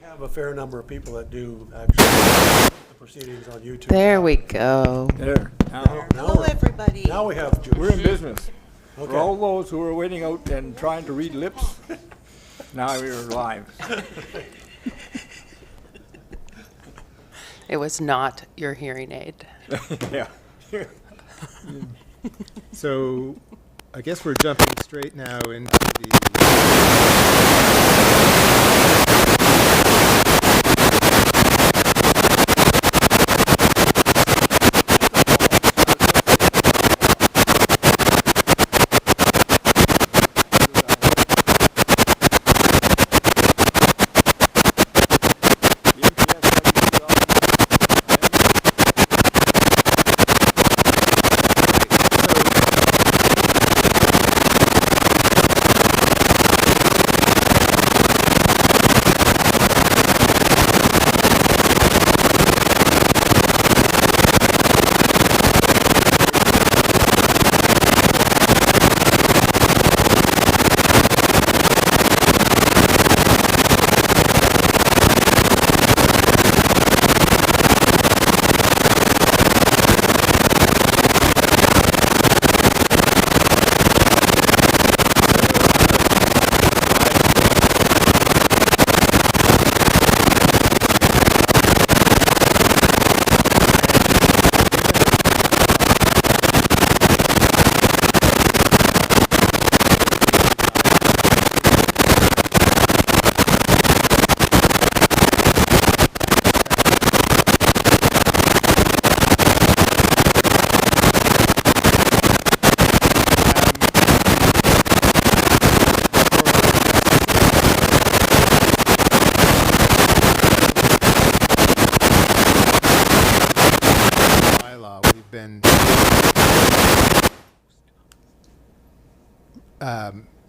have a fair number of people that do actually the proceedings on YouTube. There we go. There. Now Hello, we're- everybody. Now we have Jewish. We're in business. Okay. For all those who are waiting out and trying to read lips, now we're live. It was not your hearing aid. Yeah. So I guess we're jumping straight now into the bylaw. We've been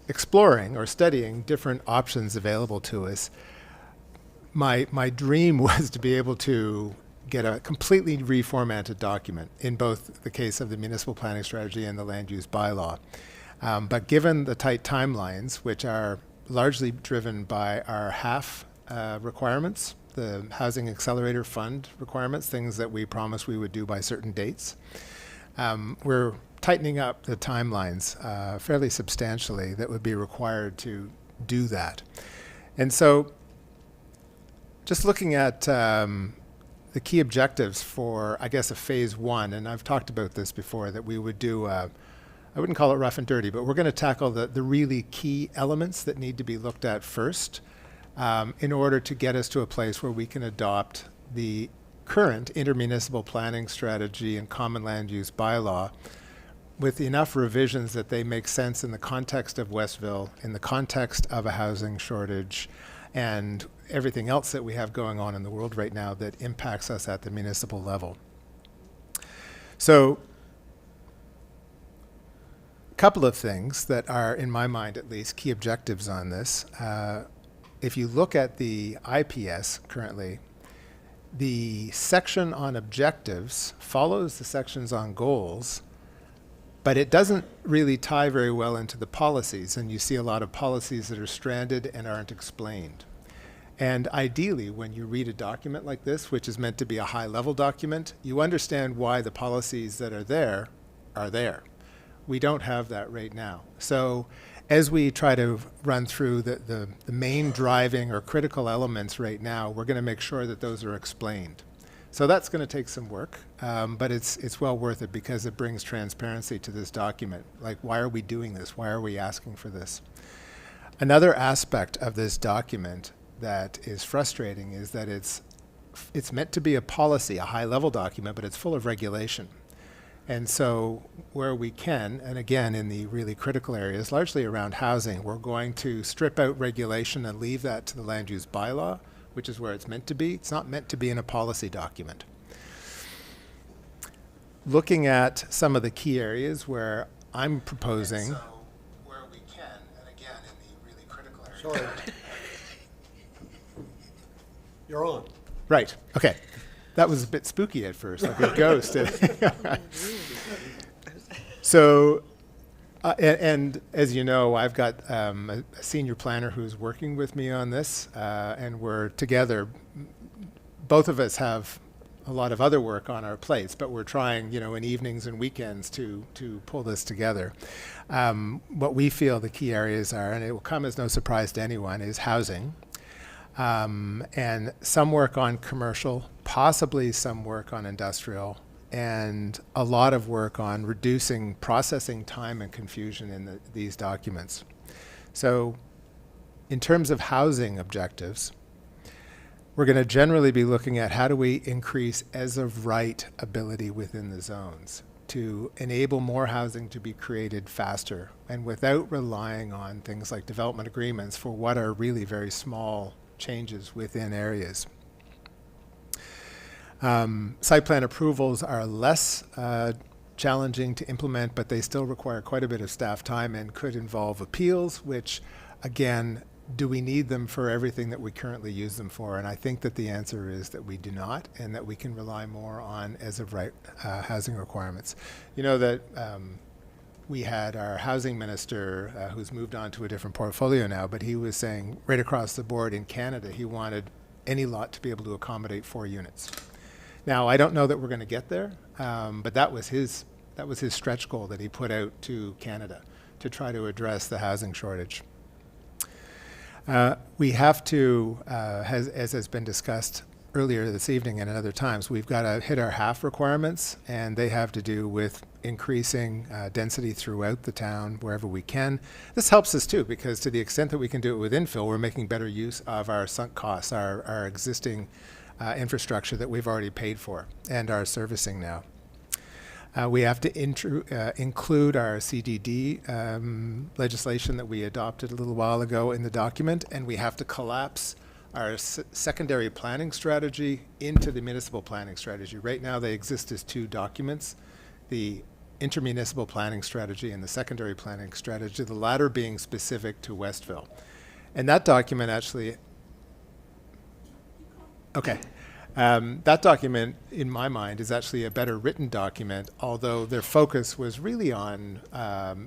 exploring or studying different options available to us. My dream was to be able to get a completely reformatted document in both the case of the municipal planning strategy and the land use bylaw. But given the tight timelines, which are largely driven by our HAF requirements, the Housing Accelerator Fund requirements, things that we promised we would do by certain dates, we're tightening up the timelines fairly substantially that would be required to do that. And so just looking at the key objectives for, I guess, a phase one, and I've talked about this before, that we would do, I wouldn't call it rough and dirty, but we're going to tackle the really key elements that need to be looked at first in order to get us to a place where we can adopt the current intermunicipal planning strategy and common land use bylaw with enough revisions that they make sense in the context of Westville, in the context of a housing shortage, and everything else that we have going on in the world right now that impacts us at the municipal level. So, a couple of things that are, in my mind at least, key objectives on this. If you look at the IPS currently, the section on objectives follows the sections on goals, but it doesn't really tie very well into the policies, and you see a lot of policies that are stranded and aren't explained. And ideally, when you read a document like this, which is meant to be a high-level document, you understand why the policies that are there are there. We don't have that right now. So as we try to run through the main driving or critical elements right now, we're going to make sure that those are explained. So that's going to take some work, but it's well worth it because it brings transparency to this document. Like, why are we doing this? Why are we asking for this? Another aspect of this document that is frustrating is that it's meant to be a policy, a high-level document, but it's full of regulation. And so where we can, and again in the really critical areas, largely around housing, we're going to strip out regulation and leave that to the land use bylaw, which is where it's meant to be. It's not meant to be in a policy document. Looking at some of the key areas where I'm proposing. So where we can, and again in the really critical areas. Sorry. You're on. Right, okay. That was a bit spooky at first, like a ghost. So And as you know, I've got a senior planner who's working with me on this, and we're together. Both of us have a lot of other work on our plates, but we're trying, in evenings and weekends to pull this together. What we feel the key areas are, and it will come as no surprise to anyone, is housing, and some work on commercial, possibly some work on industrial, and a lot of work on reducing processing time and confusion in these documents. So in terms of housing objectives, we're going to generally be looking at how do we increase as of right ability within the zones to enable more housing to be created faster and without relying on things like development agreements for what are really very small changes within areas. Site plan approvals are less challenging to implement, but they still require quite a bit of staff time and could involve appeals, which, again, do we need them for everything that we currently use them for? And I think that the answer is that we do not, and that we can rely more on as of right housing requirements. You know that we had our housing minister who's moved on to a different portfolio now, but he was saying right across the board in Canada, he wanted any lot to be able to accommodate 4 units. Now, I don't know that we're going to get there, but that was his stretch goal that he put out to Canada to try to address the housing shortage. We have to, as has been discussed earlier this evening and at other times, we've got to hit our half requirements, and they have to do with increasing density throughout the town wherever we can. This helps us too, because to the extent that we can do it with infill, we're making better use of our sunk costs, our existing infrastructure that we've already paid for and are servicing now. We have to include our CDD legislation that we adopted a little while ago in the document, and we have to collapse our secondary planning strategy into the municipal planning strategy. Right now they exist as 2 documents, the intermunicipal planning strategy and the secondary planning strategy, the latter being specific to Westville. And that document actually, okay. That document, in my mind, is actually a better written document, although their focus was really on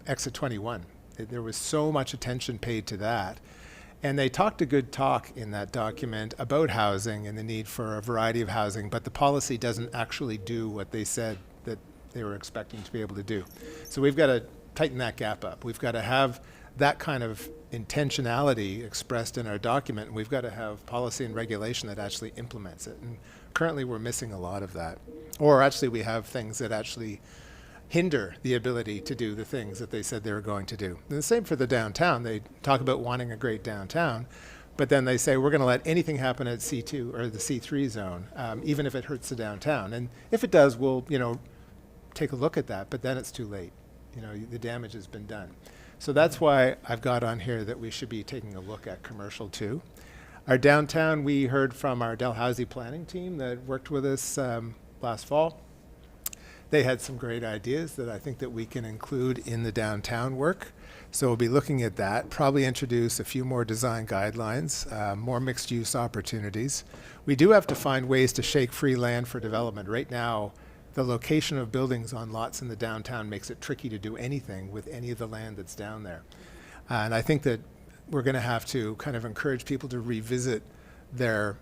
Exit 21. There was so much attention paid to that. And they talked a good talk in that document about housing and the need for a variety of housing, but the policy doesn't actually do what they said that they were expecting to be able to do. So we've got to tighten that gap up. We've got to have that kind of intentionality expressed in our document, and we've got to have policy and regulation that actually implements it. And currently we're missing a lot of that. Or actually we have things that actually hinder the ability to do the things that they said they were going to do. And the same for the downtown. They talk about wanting a great downtown, but then they say we're going to let anything happen at C2 or the C3 zone, even if it hurts the downtown. And if it does, we'll take a look at that, but then it's too late. The damage has been done. So that's why I've got on here that we should be taking a look at commercial too. Our downtown, we heard from our Dalhousie planning team that worked with us last fall. They had some great ideas that I think that we can include in the downtown work. So we'll be looking at that, probably introduce a few more design guidelines, more mixed use opportunities. We do have to find ways to shake free land for development. Right now, the location of buildings on lots in the downtown makes it tricky to do anything with any of the land that's down there. And I think that we're going to have to kind of encourage people to revisit their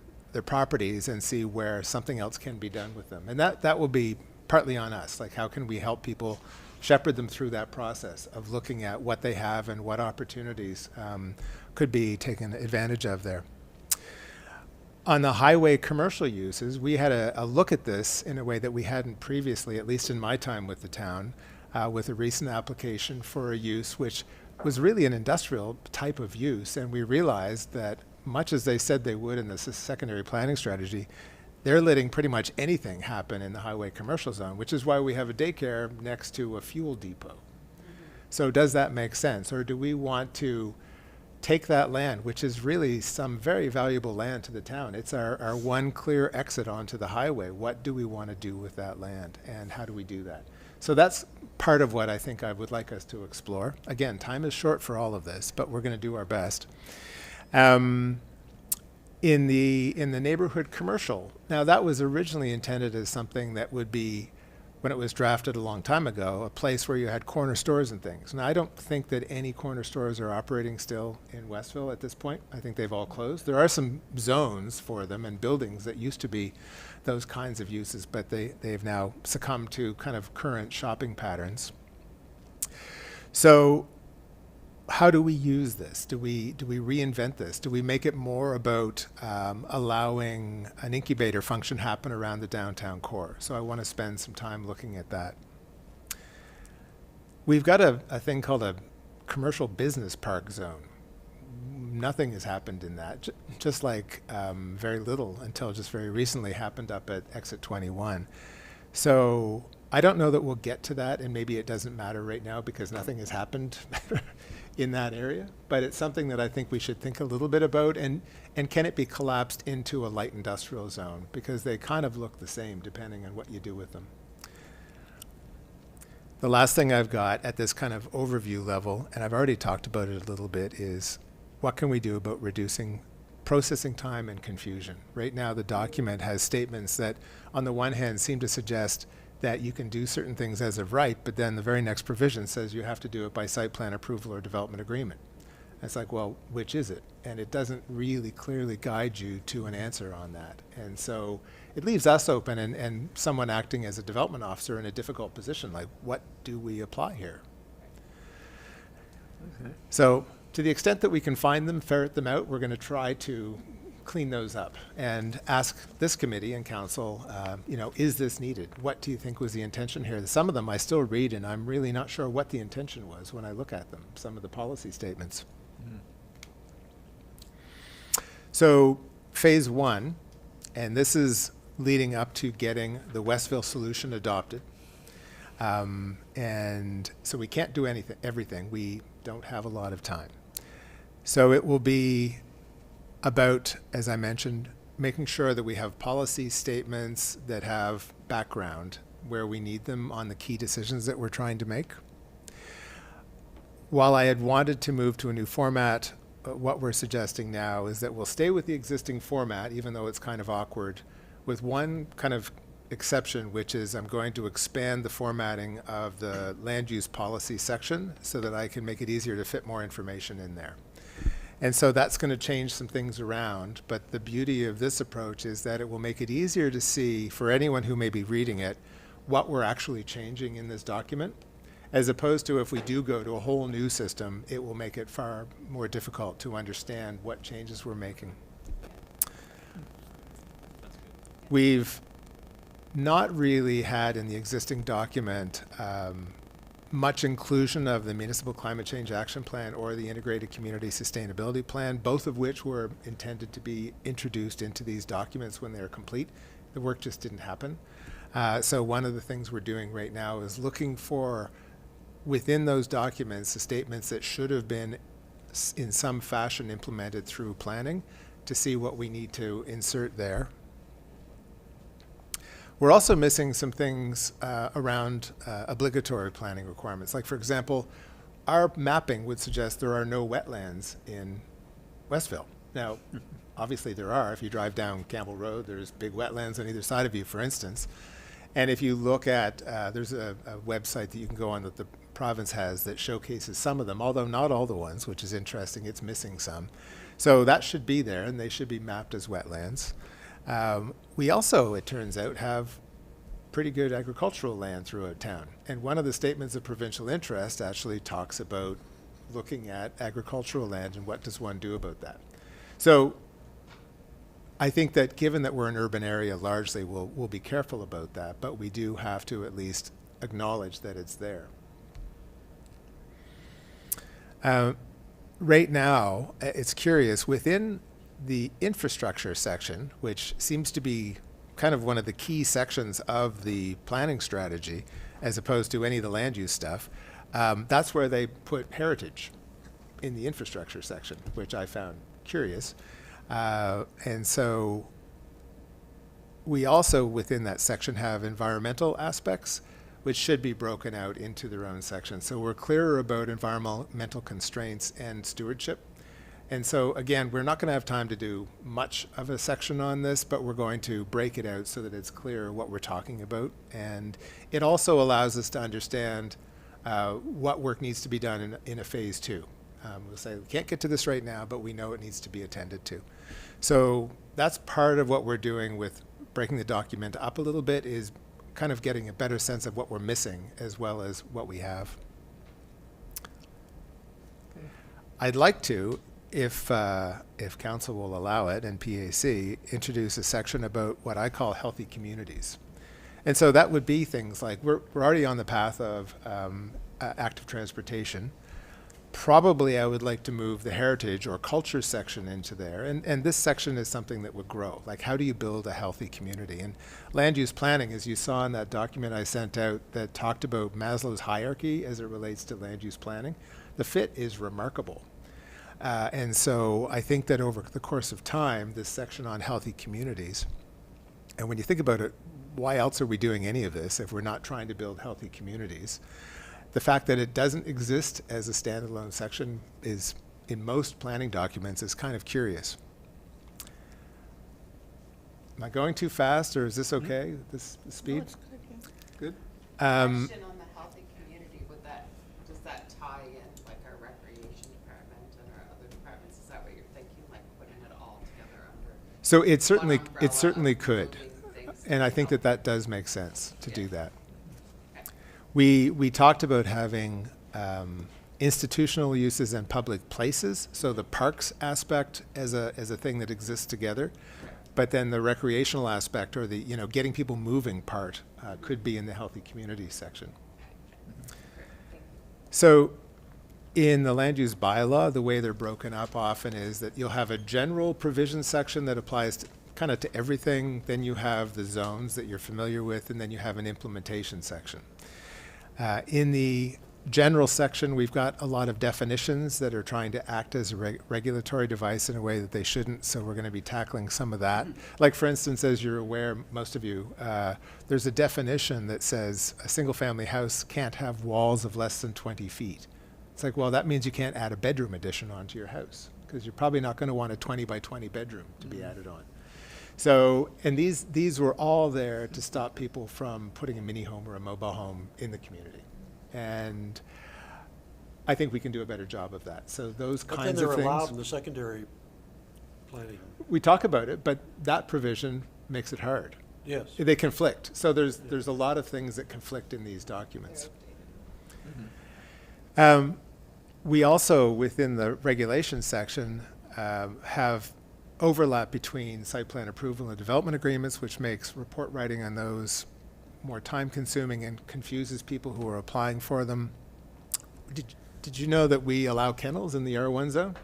properties and see where something else can be done with them. And that will be partly on us. Like, how can we help people shepherd them through that process of looking at what they have and what opportunities could be taken advantage of there. On the highway commercial uses, we had a look at this in a way that we hadn't previously, at least in my time with the town, with a recent application for a use which was really an industrial type of use. And we realized that much as they said they would in the secondary planning strategy, they're letting pretty much anything happen in the highway commercial zone, which is why we have a daycare next to a fuel depot. So does that make sense? Or do we want to take that land, which is really some very valuable land to the town? It's our one clear exit onto the highway. What do we want to do with that land, and how do we do that? So that's part of what I think I would like us to explore. Again, time is short for all of this, but we're going to do our best. In the neighborhood commercial, now that was originally intended as something that would be when it was drafted a long time ago, a place where you had corner stores and things. Now, I don't think that any corner stores are operating still in Westville at this point. I think they've all closed. There are some zones for them and buildings that used to be those kinds of uses, but they've now succumbed to kind of current shopping patterns. So how do we use this? Do we reinvent this? Do we make it more about allowing an incubator function happen around the downtown core? So I want to spend some time looking at that. We've got a thing called a commercial business park zone. Nothing has happened in that, just like very little until just very recently happened up at Exit 21. So I don't know that we'll get to that, and maybe it doesn't matter right now because nothing has happened in that area, but it's something that I think we should think a little bit about, and can it be collapsed into a light industrial zone, because they kind of look the same depending on what you do with them. The last thing I've got at this kind of overview level, and I've already talked about it a little bit, is what can we do about reducing processing time and confusion? Right now the document has statements that on the one hand seem to suggest that you can do certain things as of right, but then the very next provision says you have to do it by site plan approval or development agreement. And it's like, well, which is it? And it doesn't really clearly guide you to an answer on that. And so it leaves us open and someone acting as a development officer in a difficult position, like what do we apply here? Okay. So to the extent that we can find them, ferret them out, we're going to try to clean those up and ask this committee and council, is this needed? What do you think was the intention here? Some of them I still read and I'm really not sure what the intention was when I look at them, some of the policy statements. Mm. So phase one, and this is leading up to getting the Westville solution adopted. And so we can't do everything. We don't have a lot of time. So it will be about, as I mentioned, making sure that we have policy statements that have background where we need them on the key decisions that we're trying to make. While I had wanted to move to a new format, what we're suggesting now is that we'll stay with the existing format, even though it's kind of awkward, with one kind of exception, which is I'm going to expand the formatting of the land use policy section so that I can make it easier to fit more information in there. And so that's going to change some things around, but the beauty of this approach is that it will make it easier to see, for anyone who may be reading it, what we're actually changing in this document, as opposed to if we do go to a whole new system, it will make it far more difficult to understand what changes we're making. We've not really had in the existing document much inclusion of the Municipal Climate Change Action Plan or the Integrated Community Sustainability Plan, both of which were intended to be introduced into these documents when they are complete. The work just didn't happen. So one of the things we're doing right now is looking for, within those documents, the statements that should have been in some fashion implemented through planning, to see what we need to insert there. We're also missing some things around obligatory planning requirements. Like, for example, our mapping would suggest there are no wetlands in Westville. Now, obviously there are. If you drive down Campbell Road, there's big wetlands on either side of you, for instance. And if you look at, there's a website that you can go on that the province has that showcases some of them, although not all the ones, which is interesting. It's missing some. So that should be there, and they should be mapped as wetlands. We also, it turns out, have pretty good agricultural land throughout town. And one of the statements of provincial interest actually talks about looking at agricultural land and what does one do about that. So I think that given that we're an urban area largely, we'll be careful about that, but we do have to at least acknowledge that it's there. Right now, it's curious, within the infrastructure section, which seems to be kind of one of the key sections of the planning strategy, as opposed to any of the land use stuff, that's where they put heritage in the infrastructure section, which I found curious. And so we also, within that section, have environmental aspects, which should be broken out into their own section. So we're clearer about environmental constraints and stewardship. And so again, we're not going to have time to do much of a section on this, but we're going to break it out so that it's clear what we're talking about. And it also allows us to understand what work needs to be done in a phase 2. We'll say we can't get to this right now, but we know it needs to be attended to. So that's part of what we're doing with breaking the document up a little bit, is kind of getting a better sense of what we're missing as well as what we have. I'd like to, if council will allow it and PAC, introduce a section about what I call healthy communities. And so that would be things like, we're already on the path of active transportation. Probably I would like to move the heritage or culture section into there. And this section is something that would grow. Like, how do you build a healthy community? And land use planning, as you saw in that document I sent out that talked about Maslow's hierarchy as it relates to land use planning, the fit is remarkable. And so I think that over the course of time, this section on healthy communities, and when you think about it, why else are we doing any of this if we're not trying to build healthy communities? The fact that it doesn't exist as a standalone section is, in most planning documents, is kind of curious. Am I going too fast, or is this okay, this speed? No, it's good, yeah. Good? Question on the healthy community, does that tie in like our recreation department and our other departments? Is that what you're thinking, like putting it all together under So it one umbrella certainly of could. moving things And I think healthy? that does make sense to do that. Okay. We talked about having institutional uses and public places, so the parks aspect as a thing that exists together, but then the recreational aspect, or the getting people moving part, could be in the healthy community section. So in the land use bylaw, the way they're broken up often is that you'll have a general provision section that applies to kind of to everything, then you have the zones that you're familiar with, and then you have an implementation section. In the general section, we've got a lot of definitions that are trying to act as a regulatory device in a way that they shouldn't, so we're going to be tackling some of that. Like, for instance, as you're aware, most of you, there's a definition that says a single-family house can't have walls of less than 20 feet. It's like, well, that means you can't add a bedroom addition onto your house, because you're probably not going to want a 20 by 20 bedroom to be added on. So, and these were all there to stop people from putting a mini home or a mobile home in the community. And I think we can do a better job of that. So those But then kinds they're of allowed things, in the secondary planning. we talk about it, but that provision makes it hard. Yes. They conflict. So there's a lot of things that conflict in these documents. We also, within the regulation section, have overlap between site plan approval and development agreements, which makes report writing on those more time consuming and confuses people who are applying for them. Did you know that we allow kennels in the R1 zone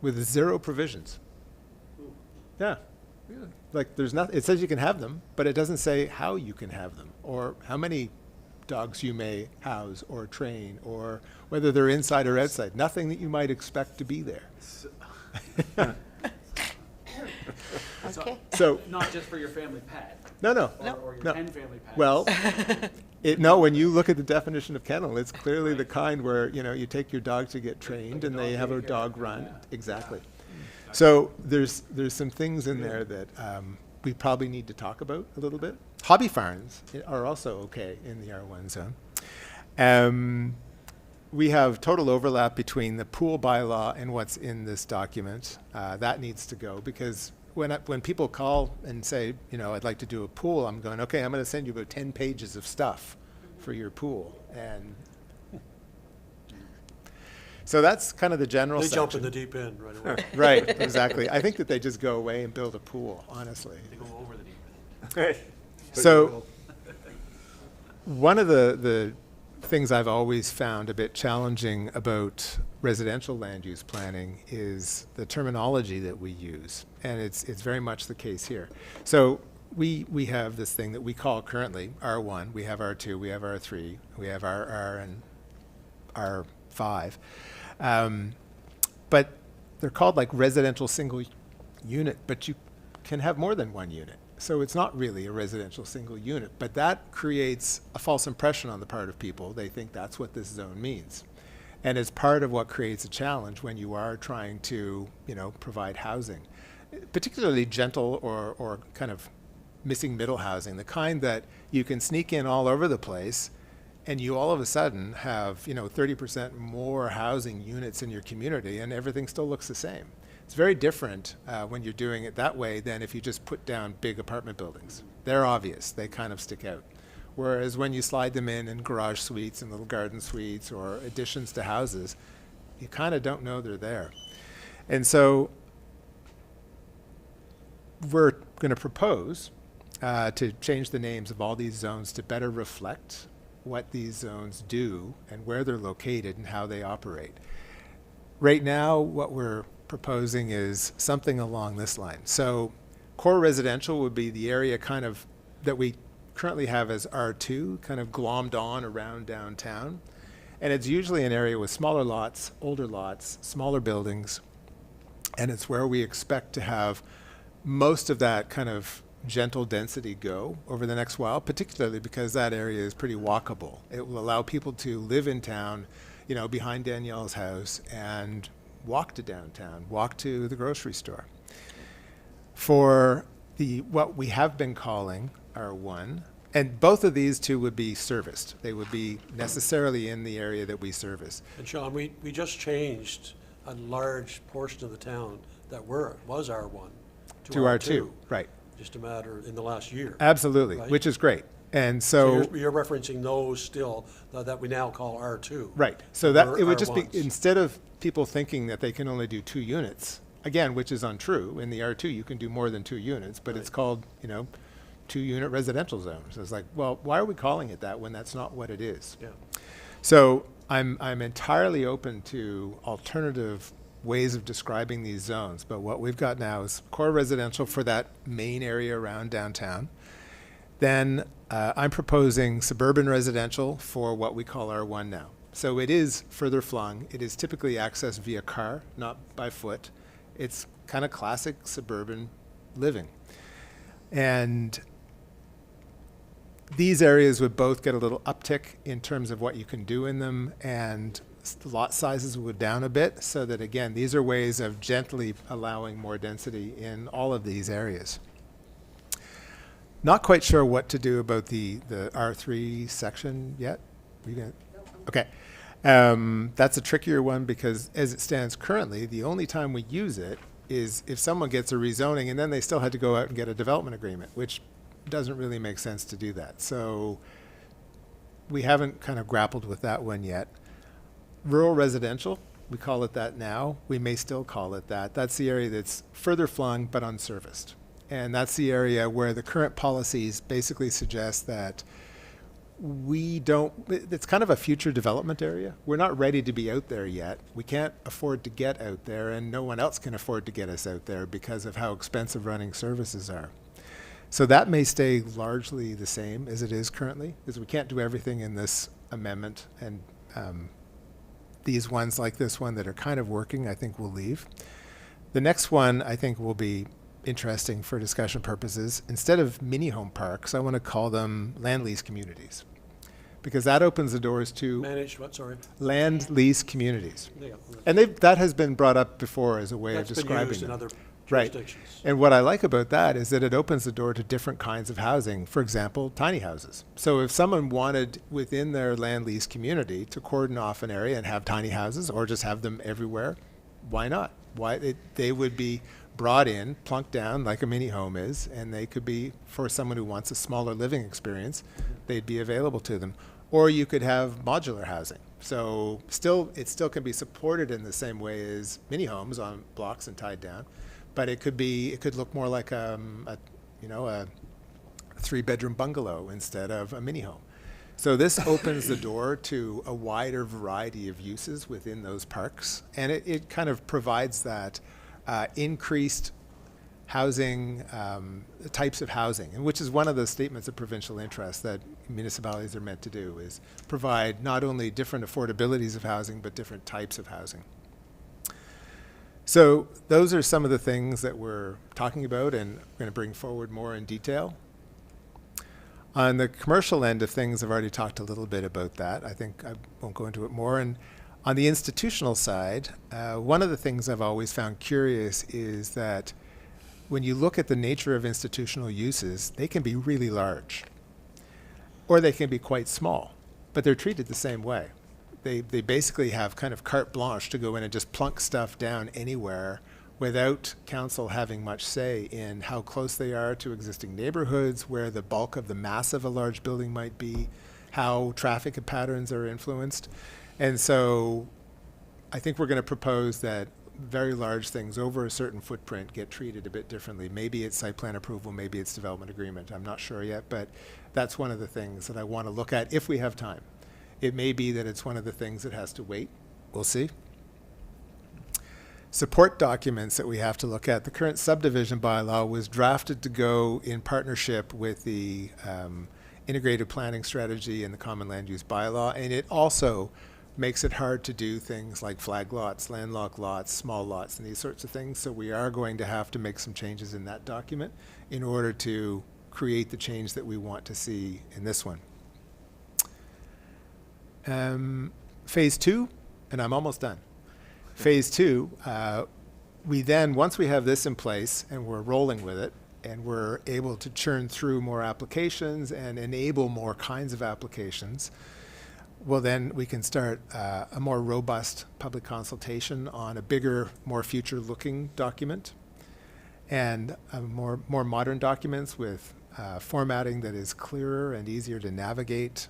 with 0 provisions? Yeah. Like, there's nothing, it says you can have them, but it doesn't say how you can have them or how many dogs you may house or train or whether they're inside or outside. Nothing that you might expect to be there. Okay. So, Not just for your family pet, no. or your No. 10 family pets. Well, no, when you look at the definition of kennel, it's clearly the kind where, you take your dog to get trained and they have a dog run. Yeah. Exactly. So there's some things in there that we probably need to talk about a little bit. Hobby farms are also okay in the R1 zone. We have total overlap between the pool bylaw and what's in this document. That needs to go, because when people call and say, I'd like to do a pool, I'm going, okay, I'm going to send you about 10 pages of stuff for your pool. And so that's kind of the general They section. jump in the deep end right away. Right, exactly. I think that they just go away and build a pool, honestly. They go over the deep end. So one of the things I've always found a bit challenging about residential land use planning is the terminology that we use, and it's very much the case here. So we have this thing that we call currently R1, we have R2, we have R3, we have RR and R5, but they're called like residential single unit, but you can have more than one unit. So it's not really a residential single unit, but that creates a false impression on the part of people. They think that's what this zone means. And it's part of what creates a challenge when you are trying to, provide housing, particularly gentle or kind of missing middle housing, the kind that you can sneak in all over the place and you all of a sudden have, 30% more housing units in your community and everything still looks the same. It's very different when you're doing it that way than if you just put down big apartment buildings. They're obvious, they kind of stick out. Whereas when you slide them in garage suites and little garden suites or additions to houses, you kind of don't know they're there. And so we're going to propose to change the names of all these zones to better reflect what these zones do and where they're located and how they operate. Right now, what we're proposing is something along this line. So core residential would be the area kind of that we currently have as R2, kind of glommed on around downtown. And it's usually an area with smaller lots, older lots, smaller buildings, and it's where we expect to have most of that kind of gentle density go over the next while, particularly because that area is pretty walkable. It will allow people to live in town, behind Danielle's house and walk to downtown, walk to the grocery store. For what we have been calling R1, and both of these two would be serviced. They would be necessarily in the area that we service. And Sean, we just changed a large portion of the town that was R1 To R2, right. Just a matter in the last year. Absolutely, right? which is great. And So so, you're referencing those still that we now call R2. right. So that Or it would just be, R1s. instead of people thinking that they can only do 2 units, again, which is untrue. In the R2, you can do more than 2 units, but it's Right. called, 2-unit residential zones. So it's like, well, why are we calling it that when that's not what it is? Yeah. So I'm entirely open to alternative ways of describing these zones, but what we've got now is core residential for that main area around downtown. Then I'm proposing suburban residential for what we call R1 now. So it is further flung. It is typically accessed via car, not by foot. It's kind of classic suburban living. And these areas would both get a little uptick in terms of what you can do in them, and lot sizes would down a bit, so that, again, these are ways of gently allowing more density in all of these areas. Not quite sure what to do about the R3 section yet. Okay. That's a trickier one because as it stands currently, the only time we use it is if someone gets a rezoning and then they still had to go out and get a development agreement, which doesn't really make sense to do that. So we haven't kind of grappled with that one yet. Rural residential, we call it that now. We may still call it that. That's the area that's further flung but unserviced. And that's the area where the current policies basically suggest that it's kind of a future development area. We're not ready to be out there yet. We can't afford to get out there, and no one else can afford to get us out there because of how expensive running services are. So that may stay largely the same as it is currently, because we can't do everything in this amendment, and these ones like this one that are kind of working, I think we'll leave. The next one I think will be interesting for discussion purposes. Instead of mini home parks, I want to call them land lease communities, because that opens the doors to Managed, what, sorry? land lease communities. There you go. And that has been brought up before as a way That's of been describing used in them. other Right. jurisdictions. And what I like about that is that it opens the door to different kinds of housing. For example, tiny houses. So if someone wanted within their land lease community to cordon off an area and have tiny houses, or just have them everywhere, why not? They would be brought in, plunked down like a mini home is, and they could be, for someone who wants a smaller living experience, they'd be available to them. Or you could have modular housing. So it still can be supported in the same way as mini homes on blocks and tied down, but it could look more like a 3-bedroom bungalow instead of a mini home. So this opens the door to a wider variety of uses within those parks, and it kind of provides that increased housing, types of housing, and which is one of the statements of provincial interest that municipalities are meant to do, is provide not only different affordabilities of housing, but different types of housing. So those are some of the things that we're talking about and going to bring forward more in detail. On the commercial end of things, I've already talked a little bit about that. I think I won't go into it more. And On the institutional side, one of the things I've always found curious is that when you look at the nature of institutional uses, they can be really large, or they can be quite small, but they're treated the same way. They basically have kind of carte blanche to go in and just plunk stuff down anywhere without council having much say in how close they are to existing neighborhoods, where the bulk of the mass of a large building might be, how traffic patterns are influenced. And so I think we're going to propose that very large things over a certain footprint get treated a bit differently. Maybe it's site plan approval, maybe it's development agreement. I'm not sure yet, but that's one of the things that I want to look at if we have time. It may be that it's one of the things that has to wait. We'll see. Support documents that we have to look at. The current subdivision bylaw was drafted to go in partnership with the integrated planning strategy and the common land use bylaw, and it also makes it hard to do things like flag lots, landlocked lots, small lots, and these sorts of things. So we are going to have to make some changes in that document in order to create the change that we want to see in this one. Phase 2, and I'm almost done. Phase 2, we then, once we have this in place and we're rolling with it, and we're able to churn through more applications and enable more kinds of applications, well, then we can start a more robust public consultation on a bigger, more future-looking document, and more modern documents with formatting that is clearer and easier to navigate.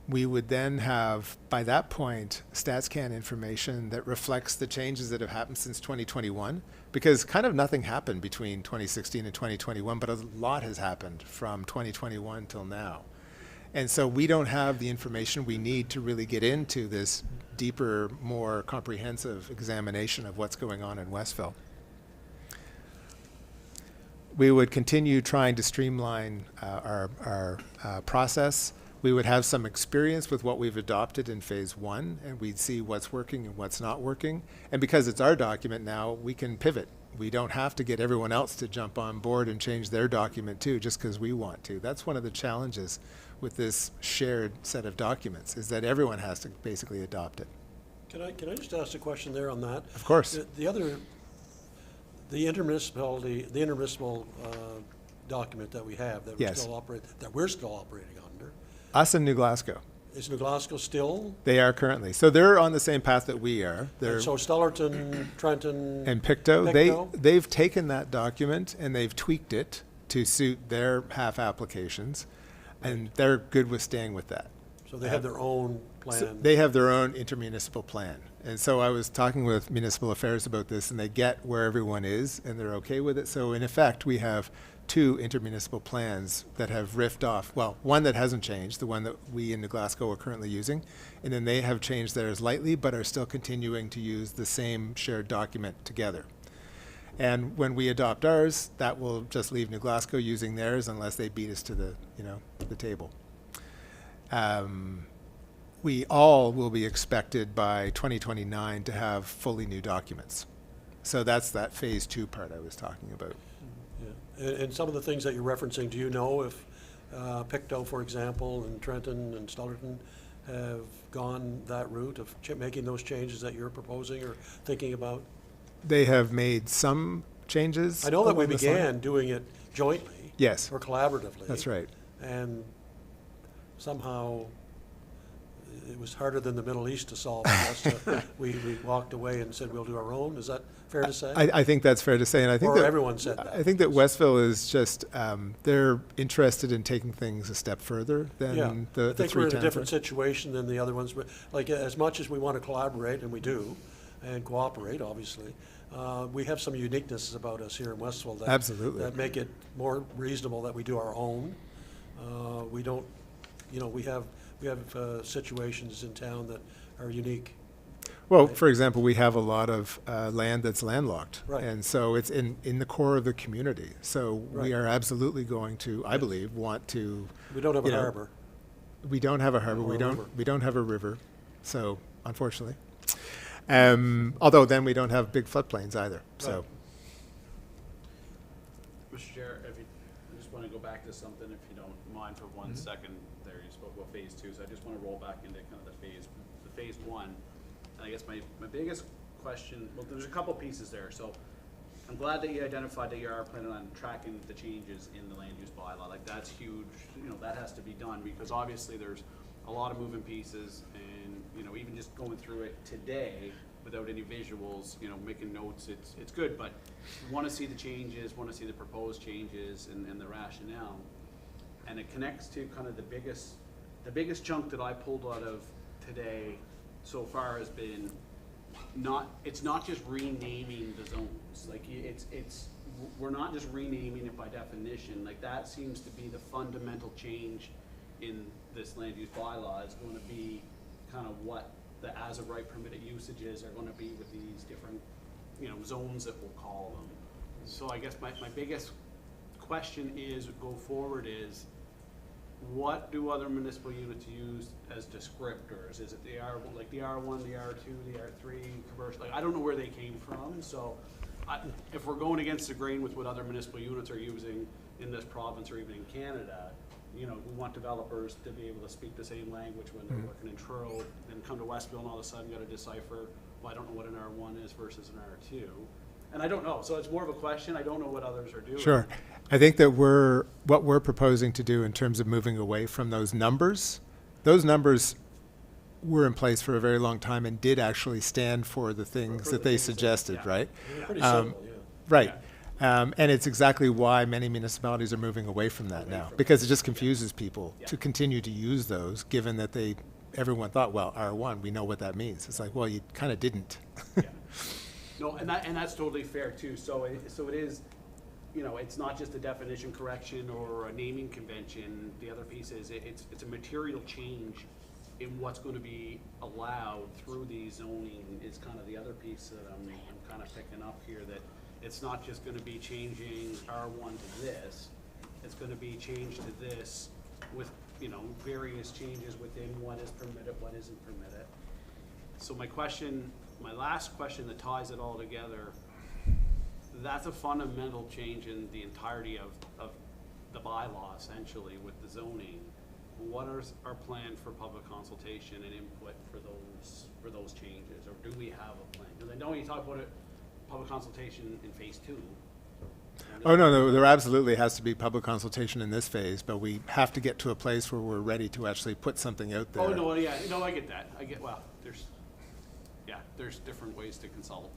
We would then have, by that point, StatsCan information that reflects the changes that have happened since 2021, because kind of nothing happened between 2016 and 2021, but a lot has happened from 2021 till now. And so we don't have the information we need to really get into this deeper, more comprehensive examination of what's going on in Westville. We would continue trying to streamline our process. We would have some experience with what we've adopted in phase 1, and we'd see what's working and what's not working. And because it's our document now, we can pivot. We don't have to get everyone else to jump on board and change their document too, just because we want to. That's one of the challenges with this shared set of documents, is that everyone has to basically adopt it. Can I just ask a question there on that? Of course. The intermunicipal document that we have that Yes. we're still operating under. Us in New Glasgow. Is New Glasgow still? They are currently. So they're on the same path that we are. They're And so Stellarton, Trenton. and Pictou, Pictou? they've taken that document and they've tweaked it to suit their half applications, and they're good with staying with that. So they have their own So plan. they have their own intermunicipal plan. And so I was talking with municipal affairs about this, and they get where everyone is and they're okay with it. So in effect, we have 2 intermunicipal plans that have riffed off. Well, one that hasn't changed, the one that we in New Glasgow are currently using, and then they have changed theirs lightly, but are still continuing to use the same shared document together. And when we adopt ours, that will just leave New Glasgow using theirs unless they beat us to the table. We all will be expected by 2029 to have fully new documents. So that's that phase 2 part I was talking about. Yeah. And some of the things that you're referencing, do you know if Pictou, for example, and Trenton and Stellarton have gone that route of making those changes that you're proposing or thinking about? They have made some changes. I know that we along this line. began doing it jointly. Yes. Or collaboratively. That's right. And somehow it was harder than the Middle East to solve. We walked away and said we'll do our own. Is that fair to say? I think that's fair to say, and I think Or that everyone said that. I think that Westville is just they're interested in taking things a step further than Yeah, the I think we're in a 310. different situation than the other ones. But like, as much as we want to collaborate, and we do, and cooperate, obviously, we have some uniquenesses about us here in Westville that Absolutely. that make it more reasonable that we do our own. We don't, we have situations in town that are unique. Well, for example, we have a lot of land that's landlocked. Right. And so it's in the core of the community. So Right. we are absolutely going to, I believe, want to. We don't have a you know, harbor. We don't have a harbor. Or a river. We don't have a river. So unfortunately. Although then we don't have big floodplains either. So Mr. Chair, I just want to go back to something, if you don't mind, for one second there. You spoke about phase 2, so I just want to roll back into kind of the phase 1. I guess my biggest question, well, there's a couple pieces there, so I'm glad that you identified that you are planning on tracking the changes in the land use bylaw, like that's huge, you know, that has to be done, because obviously there's a lot of moving pieces, and, you know, even just going through it today without any visuals, you know, making notes, it's good, but wanna see the changes, wanna see the proposed changes and the rationale. And it connects to kind of the biggest chunk that I pulled out of today so far has been it's not just renaming the zones, like we're not just renaming it by definition, like that seems to be the fundamental change in this land use bylaw is going to be kind of what the as of right permitted usages are going to be with these different, you know, zones that we'll call them. So I guess my biggest question is, go forward is, what do other municipal units use as descriptors? Is it the like the R1, the R2, the R3 commercial? Like, I don't know where they came from, so if we're going against the grain with what other municipal units are using in this province or even in Canada, you know, we want developers to be able to speak the same language when they're working in Truro and come to Westville and all of a sudden got to decipher, well, I don't know what an R1 is versus an R2. And I don't know, so it's more of a question. I don't know what others are doing. Sure. I think that what we're proposing to do in terms of moving away from those numbers were in place for a very long time and did actually stand for the things For that the they things that- suggested, yeah. right? Pretty simple, yeah. Right. And it's exactly why many municipalities are moving away from that now, because it just confuses people Yeah. to continue to use those, given that everyone thought, well, R1, we know what that means. It's like, well, you kind of didn't. Yeah. No, and that's totally fair too. So it is, you know, it's not just a definition correction or a naming convention. The other piece is it's a material change in what's going to be allowed through the zoning is kind of the other piece that I'm kind of picking up here, that it's not just going to be changing R1 to this. It's going to be changed to this with, you know, various changes within what is permitted, what isn't permitted. So my last question that ties it all together, that's a fundamental change in the entirety of the bylaw, essentially, with the zoning. What are our plan for public consultation and input for those changes, or do we have a plan? Because I know you talk about it, public consultation in phase 2. Oh, no, there absolutely has to be public consultation in this phase, but we have to get to a place where we're ready to actually put something out there. Oh, no, yeah, no, I get that. Well, there's different ways to consult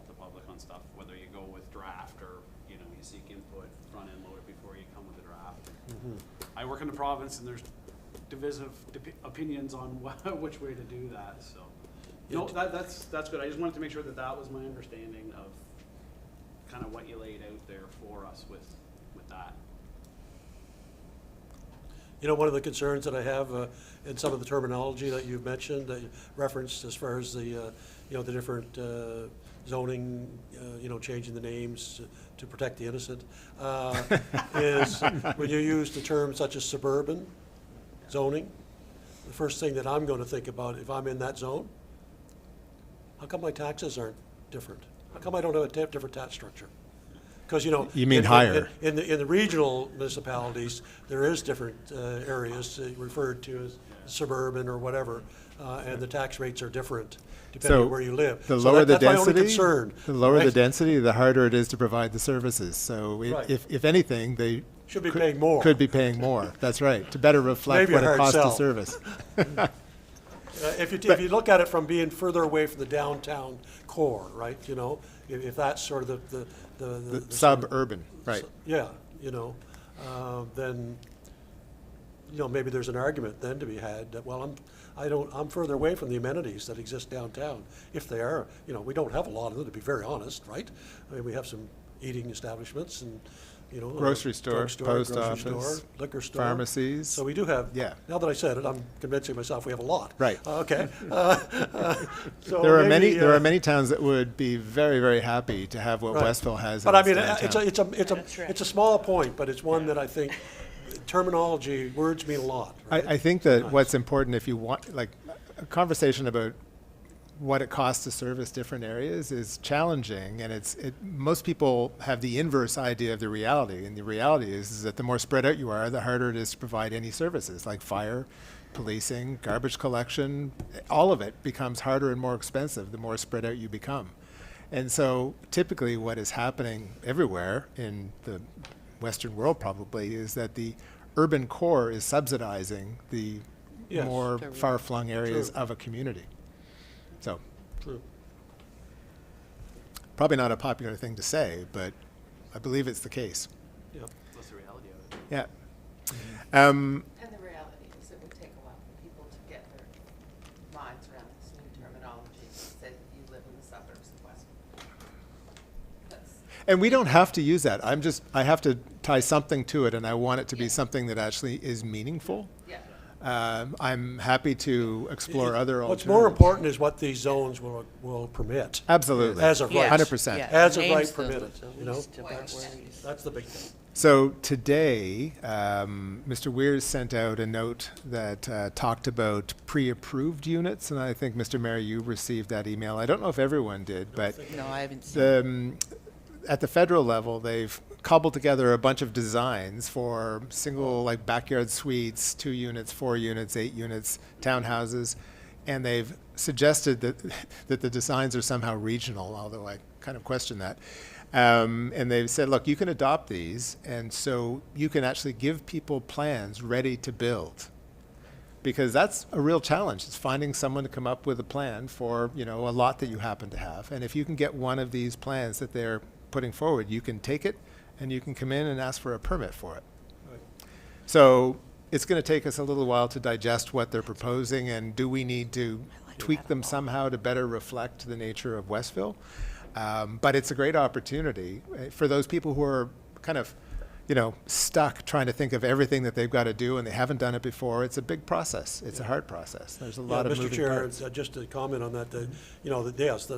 the public on stuff, whether you go with draft or, you know, you seek input front end loaded before you come with a draft. I work in the province and there's divisive opinions on which way to do that, so. No, that's good. I just wanted to make sure that was my understanding of kind of what you laid out there for us with that. You know, one of the concerns that I have in some of the terminology that you've mentioned, that you referenced as far as the, you know, the different zoning, you know, changing the names to protect the innocent, is when you use the term such as suburban zoning, the first thing that I'm going to think about, if I'm in that zone, how come my taxes aren't different? How come I don't have a different tax structure? Because, you know. You mean higher. In the regional municipalities, there is different areas referred to as suburban or whatever, and the tax rates are different depending on where you live. The So lower the that's my only density, concern. the lower the Right? density, the harder it is to provide the services. So Right. if anything, they Should be paying more. could be paying more. That's right, to better reflect Maybe a what it hard costs to sell. service. If you look at it from being further away from the downtown core, right, you know, if that's sort of the The sort of- suburban, right. Yeah, you know, then, you know, maybe there's an argument then to be had that, well, I'm further away from the amenities that exist downtown. If they are, you know, we don't have a lot of them, to be very honest, right? I mean, we have some eating establishments and, you know. Grocery store, drugstore, post grocery office, store, liquor store. pharmacies. So we do have. Yeah. Now that I said it, I'm convincing myself we have a lot. Right. Okay. So There are maybe, there are many towns that would be very, very happy to have what Right. Westville has in But I its mean, downtown. it's a small point, but it's one that I think terminology, words mean a lot, right? I think that Nice. what's important, if you want, like, a conversation about what it costs to service different areas is challenging, and most people have the inverse idea of the reality, and the reality is that the more spread out you are, the harder it is to provide any services, like fire, policing, garbage collection, all of it becomes harder and more expensive the more spread out you become. And so typically what is happening everywhere in the Western world probably is that the urban core is subsidizing the Yes. more The rural. far-flung areas True. of a community. So True. probably not a popular thing to say, but I believe it's the case. Yeah. That's the reality of it. Yeah. And the reality is it would take a while for people to get their minds around this new terminology, say that you live in the suburbs of Westfield. That's, And we don't have to use that. I have to tie something to it, and I want it to be something that actually is meaningful. yeah. I'm happy to explore other alternatives. What's more important is what these zones will permit. Absolutely. As of right. 100%. Yeah, As of names right the- permitted, the you know? least of our That's- worries. That's the big thing. So today, Mr. Weirs sent out a note that talked about pre-approved units, and I think, Mr. Mayor, you received that email. I don't know if everyone did, but No, I haven't seen it. at the federal level, they've cobbled together a bunch of designs for single, like, backyard suites, 2 units, 4 units, 8 units, townhouses, and they've suggested that that the designs are somehow regional, although I kind of question that. And they've said, look, you can adopt these, and so you can actually give people plans ready to build. Because that's a real challenge. It's finding someone to come up with a plan for, you know, a lot that you happen to have. And if you can get one of these plans that they're putting forward, you can take it and you can come in and ask for a permit for it. Right. So it's going to take us a little while to digest what they're proposing, and do we need to tweak them somehow to better reflect the nature of Westville? But it's a great opportunity for those people who are kind of, you know, stuck trying to think of everything that they've got to do and they haven't done it before. It's a big process. It's a hard process. There's a lot of Mr. moving Chair, parts. just to comment on that, you know, yes,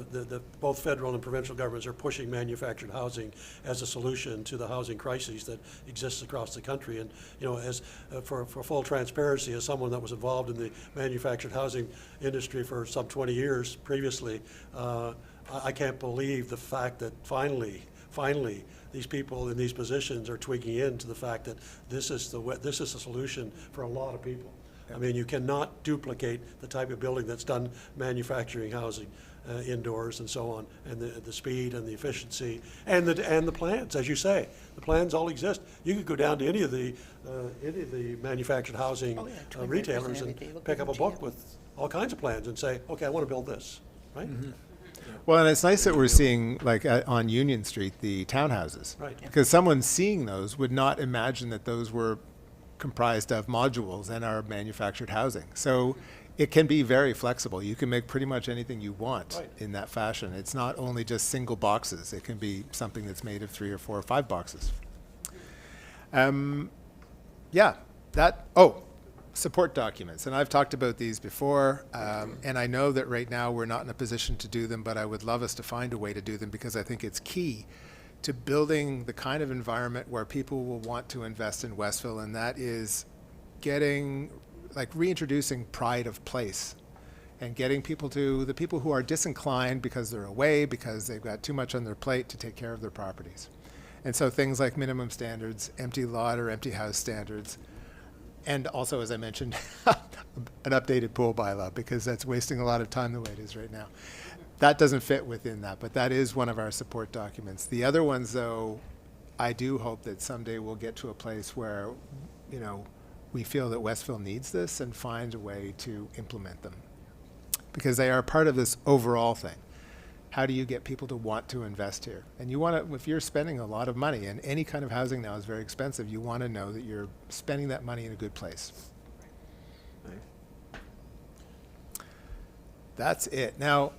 both federal and provincial governments are pushing manufactured housing as a solution to the housing crises that exists across the country. And, you know, as for full transparency, as someone that was involved in the manufactured housing industry for some 20 years previously, I can't believe the fact that finally, these people in these positions are tweaking into the fact that this is a solution for a lot of people. I mean, you cannot duplicate the type of building that's done manufacturing housing indoors and so on, and the speed and the efficiency and the plans, as you say, the plans all exist. You could go down to any of the manufactured housing Oh, yeah, Twin Rivers and retailers and everything. Look pick at up a the book GM. with all kinds of plans and say, okay, I want to build this, right? Well, and it's nice that we're seeing, like, on Union Street, the townhouses. Right. Because someone seeing those would not imagine that those were comprised of modules and are manufactured housing. So it can be very flexible. You can make pretty much anything you want Right. in that fashion. It's not only just single boxes. It can be something that's made of 3 or 4 or 5 boxes. Support documents, and I've talked about these before, and I know that right now we're not in a position to do them, but I would love us to find a way to do them because I think it's key to building the kind of environment where people will want to invest in Westville, and that is reintroducing pride of place and getting the people who are disinclined because they're away, because they've got too much on their plate to take care of their properties. And so things like minimum standards, empty lot or empty house standards, and also, as I mentioned, an updated pool bylaw, because that's wasting a lot of time the way it is right now. That doesn't fit within that, but that is one of our support documents. The other ones, though, I do hope that someday we'll get to a place where, you know, we feel that Westville needs this and find a way to implement them, because they are part of this overall thing. How do you get people to want to invest here? And you want to, if you're spending a lot of money, and any kind of housing now is very expensive, you want to know that you're spending that money in a good place. That's it. Now,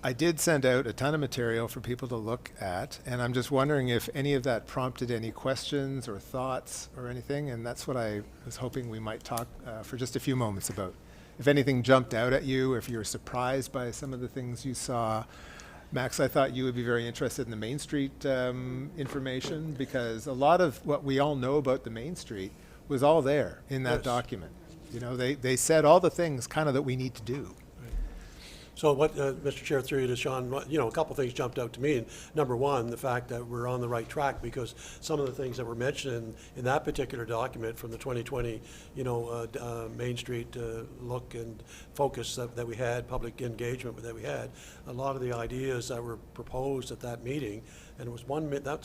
I did send out a ton of material for people to look at, and I'm just wondering if any of that prompted any questions or thoughts or anything, and that's what I was hoping we might talk for just a few moments about. If anything jumped out at you, if you were surprised by some of the things you saw. Max, I thought you would be very interested in the Main Street information, because a lot of what we all know about the Main Street was all there in that Yes. document. You know, they said all the things kind of that we need to do. So what, Mr. Chair, through you to Sean, a couple things jumped out to me. And number one, the fact that we're on the right track, because some of the things that were mentioned in that particular document from the 2020, Main Street look and focus that we had, public engagement that we had, a lot of the ideas that were proposed at that meeting, and it was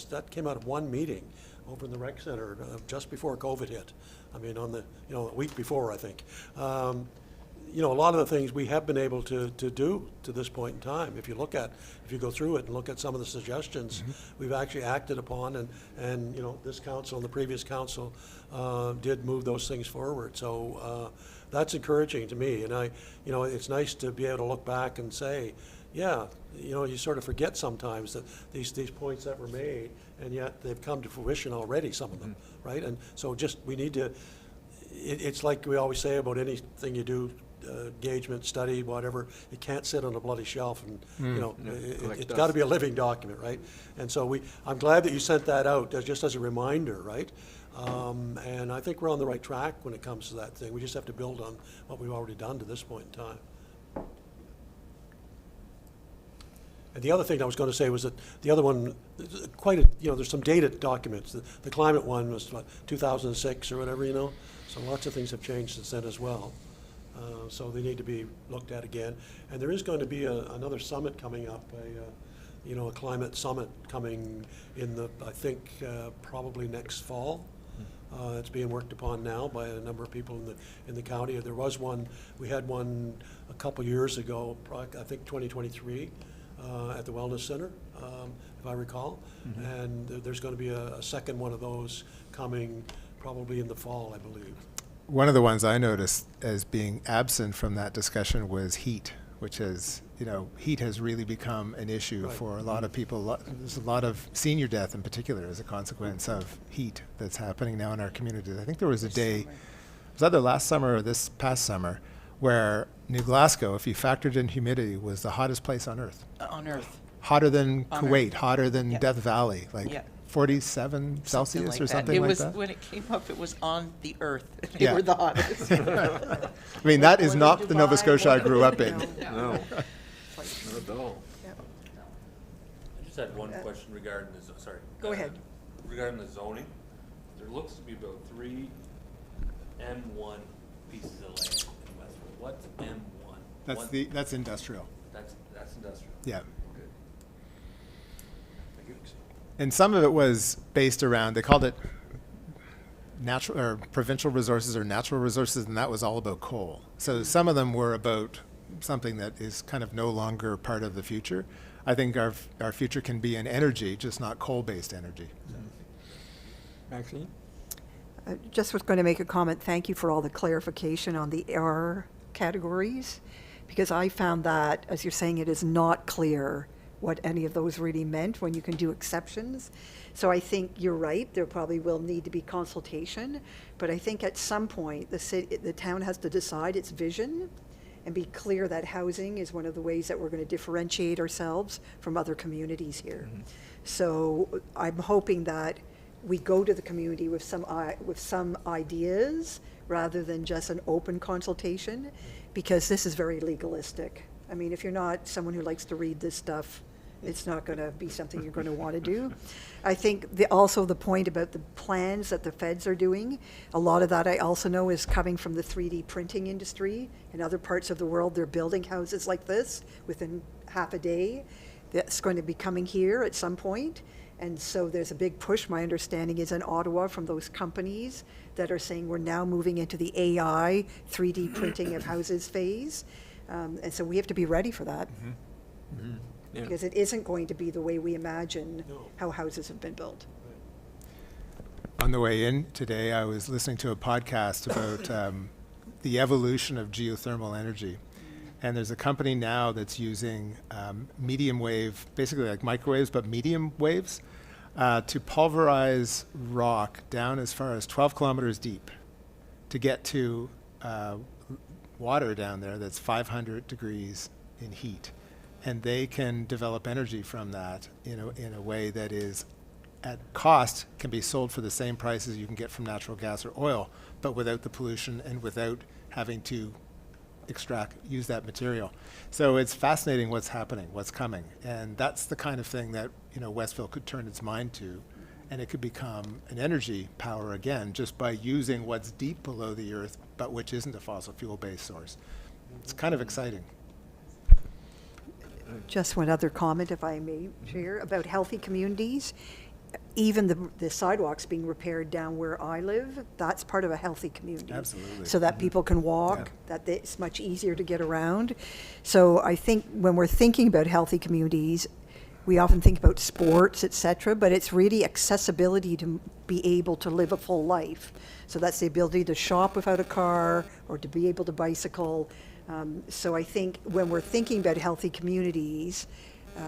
that came out of one meeting over in the rec center just before COVID hit. I mean, on the, a week before, I think. A lot of the things we have been able to do to this point in time. If you go through it and look at some of the suggestions we've actually acted upon, and this council and the previous council did move those things forward. So that's encouraging to me, and it's nice to be able to look back and say, yeah, you sort of forget sometimes that these points that were made, and yet they've come to fruition already, some of them, right? And so we need to, it's like we always say about anything you do, engagement, study, whatever, it can't sit on a bloody shelf, and it's got to be a living document, right? And so I'm glad that you sent that out just as a reminder, right? And I think we're on the right track when it comes to that thing. We just have to build on what we've already done to this point in time. And the other thing I was going to say was that the other one, there's some dated documents. The climate one was, 2006 or whatever, So lots of things have changed since then as well. So they need to be looked at again. And there is going to be another summit coming up, a climate summit coming I think, probably next fall. It's being worked upon now by a number of people in the county. There was one, we had one a couple years ago, I think 2023, at the Wellness Center, if I recall. And there's going to be a second one of those coming probably in the fall, I believe. One of the ones I noticed as being absent from that discussion was heat, which is, heat has really become an issue Right. for a lot of people. There's a lot of senior death in particular as a consequence of heat that's happening now in our communities. I think there was a day, it was either last summer or this past summer, where New Glasgow, if you factored in humidity, was the hottest place on Earth. On Earth. Hotter than On Kuwait, Earth. hotter than Yeah. Death Valley, like Yeah. 47 Celsius or something It like was, that. when it came up, it was on the Earth. They Yeah. were the hottest. I mean, that is not the Nova Scotia I grew up in. No, not at all. I just had one question regarding the, sorry. Go ahead. Regarding the zoning, there looks to be about 3 M1 pieces of land in Westwood. What's M1? That's industrial. That's industrial. Yeah. Okay. And some of it was based around, they called it natural or provincial resources or natural resources, and that was all about coal. So some of them were about something that is kind of no longer part of the future. I think our future can be in energy, just not coal-based energy. Maxine? Just was going to make a comment. Thank you for all the clarification on the R categories, because I found that, as you're saying, it is not clear what any of those really meant when you can do exceptions. So I think you're right, there probably will need to be consultation, but I think at some point the town has to decide its vision and be clear that housing is one of the ways that we're going to differentiate ourselves from other communities here. So I'm hoping that we go to the community with some ideas rather than just an open consultation, because this is very legalistic. I mean, if you're not someone who likes to read this stuff, it's not going to be something you're going to want to do. I think also the point about the plans that the feds are doing, a lot of that I also know is coming from the 3D printing industry. In other parts of the world, they're building houses like this within half a day. That's going to be coming here at some point. And so there's a big push, my understanding is in Ottawa, from those companies that are saying we're now moving into the AI 3D printing of houses phase. And so we have to be ready for that. Yeah. Because it isn't going to be the way we imagine No. how houses have been built. On the way in today, I was listening to a podcast about the evolution of geothermal energy. And there's a company now that's using medium wave, basically like microwaves, but medium waves, to pulverize rock down as far as 12 kilometers deep to get to water down there that's 500 degrees in heat. And they can develop energy from that in a way that is at cost can be sold for the same prices you can get from natural gas or oil, but without the pollution and without having to use that material. So it's fascinating what's happening, what's coming. And that's the kind of thing that, Westville could turn its mind to. And it could become an energy power again, just by using what's deep below the earth, but which isn't a fossil fuel-based source. It's kind of exciting. Just one other comment, if I may, Chair, about healthy communities. Even the sidewalks being repaired down where I live, that's part of a healthy community. Absolutely. So that people can walk, Yeah. that it's much easier to get around. So I think when we're thinking about healthy communities, we often think about sports, et cetera, but it's really accessibility to be able to live a full life. So that's the ability to shop without a car or to be able to bicycle. So I think when we're thinking about healthy communities,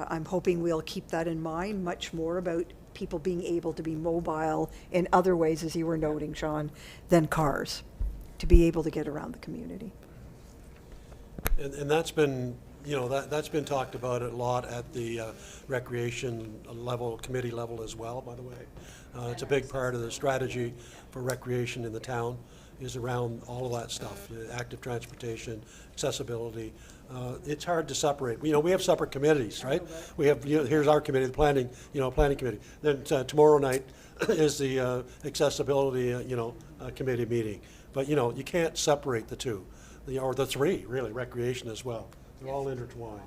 I'm hoping we'll keep that in mind much more about people being able to be mobile in other ways, as you were noting, Sean, than cars, to be able to get around the community. And that's been, that's been talked about a lot at the recreation level, committee level as well, by the way. It's a big part of the strategy for recreation in the town is around all of that stuff, active transportation, accessibility. It's hard to separate. We have separate committees, right? We have, here's our committee, the planning committee. Then tomorrow night is the accessibility, committee meeting. But, you can't separate the two, or the three, really, recreation as well. They're all intertwined.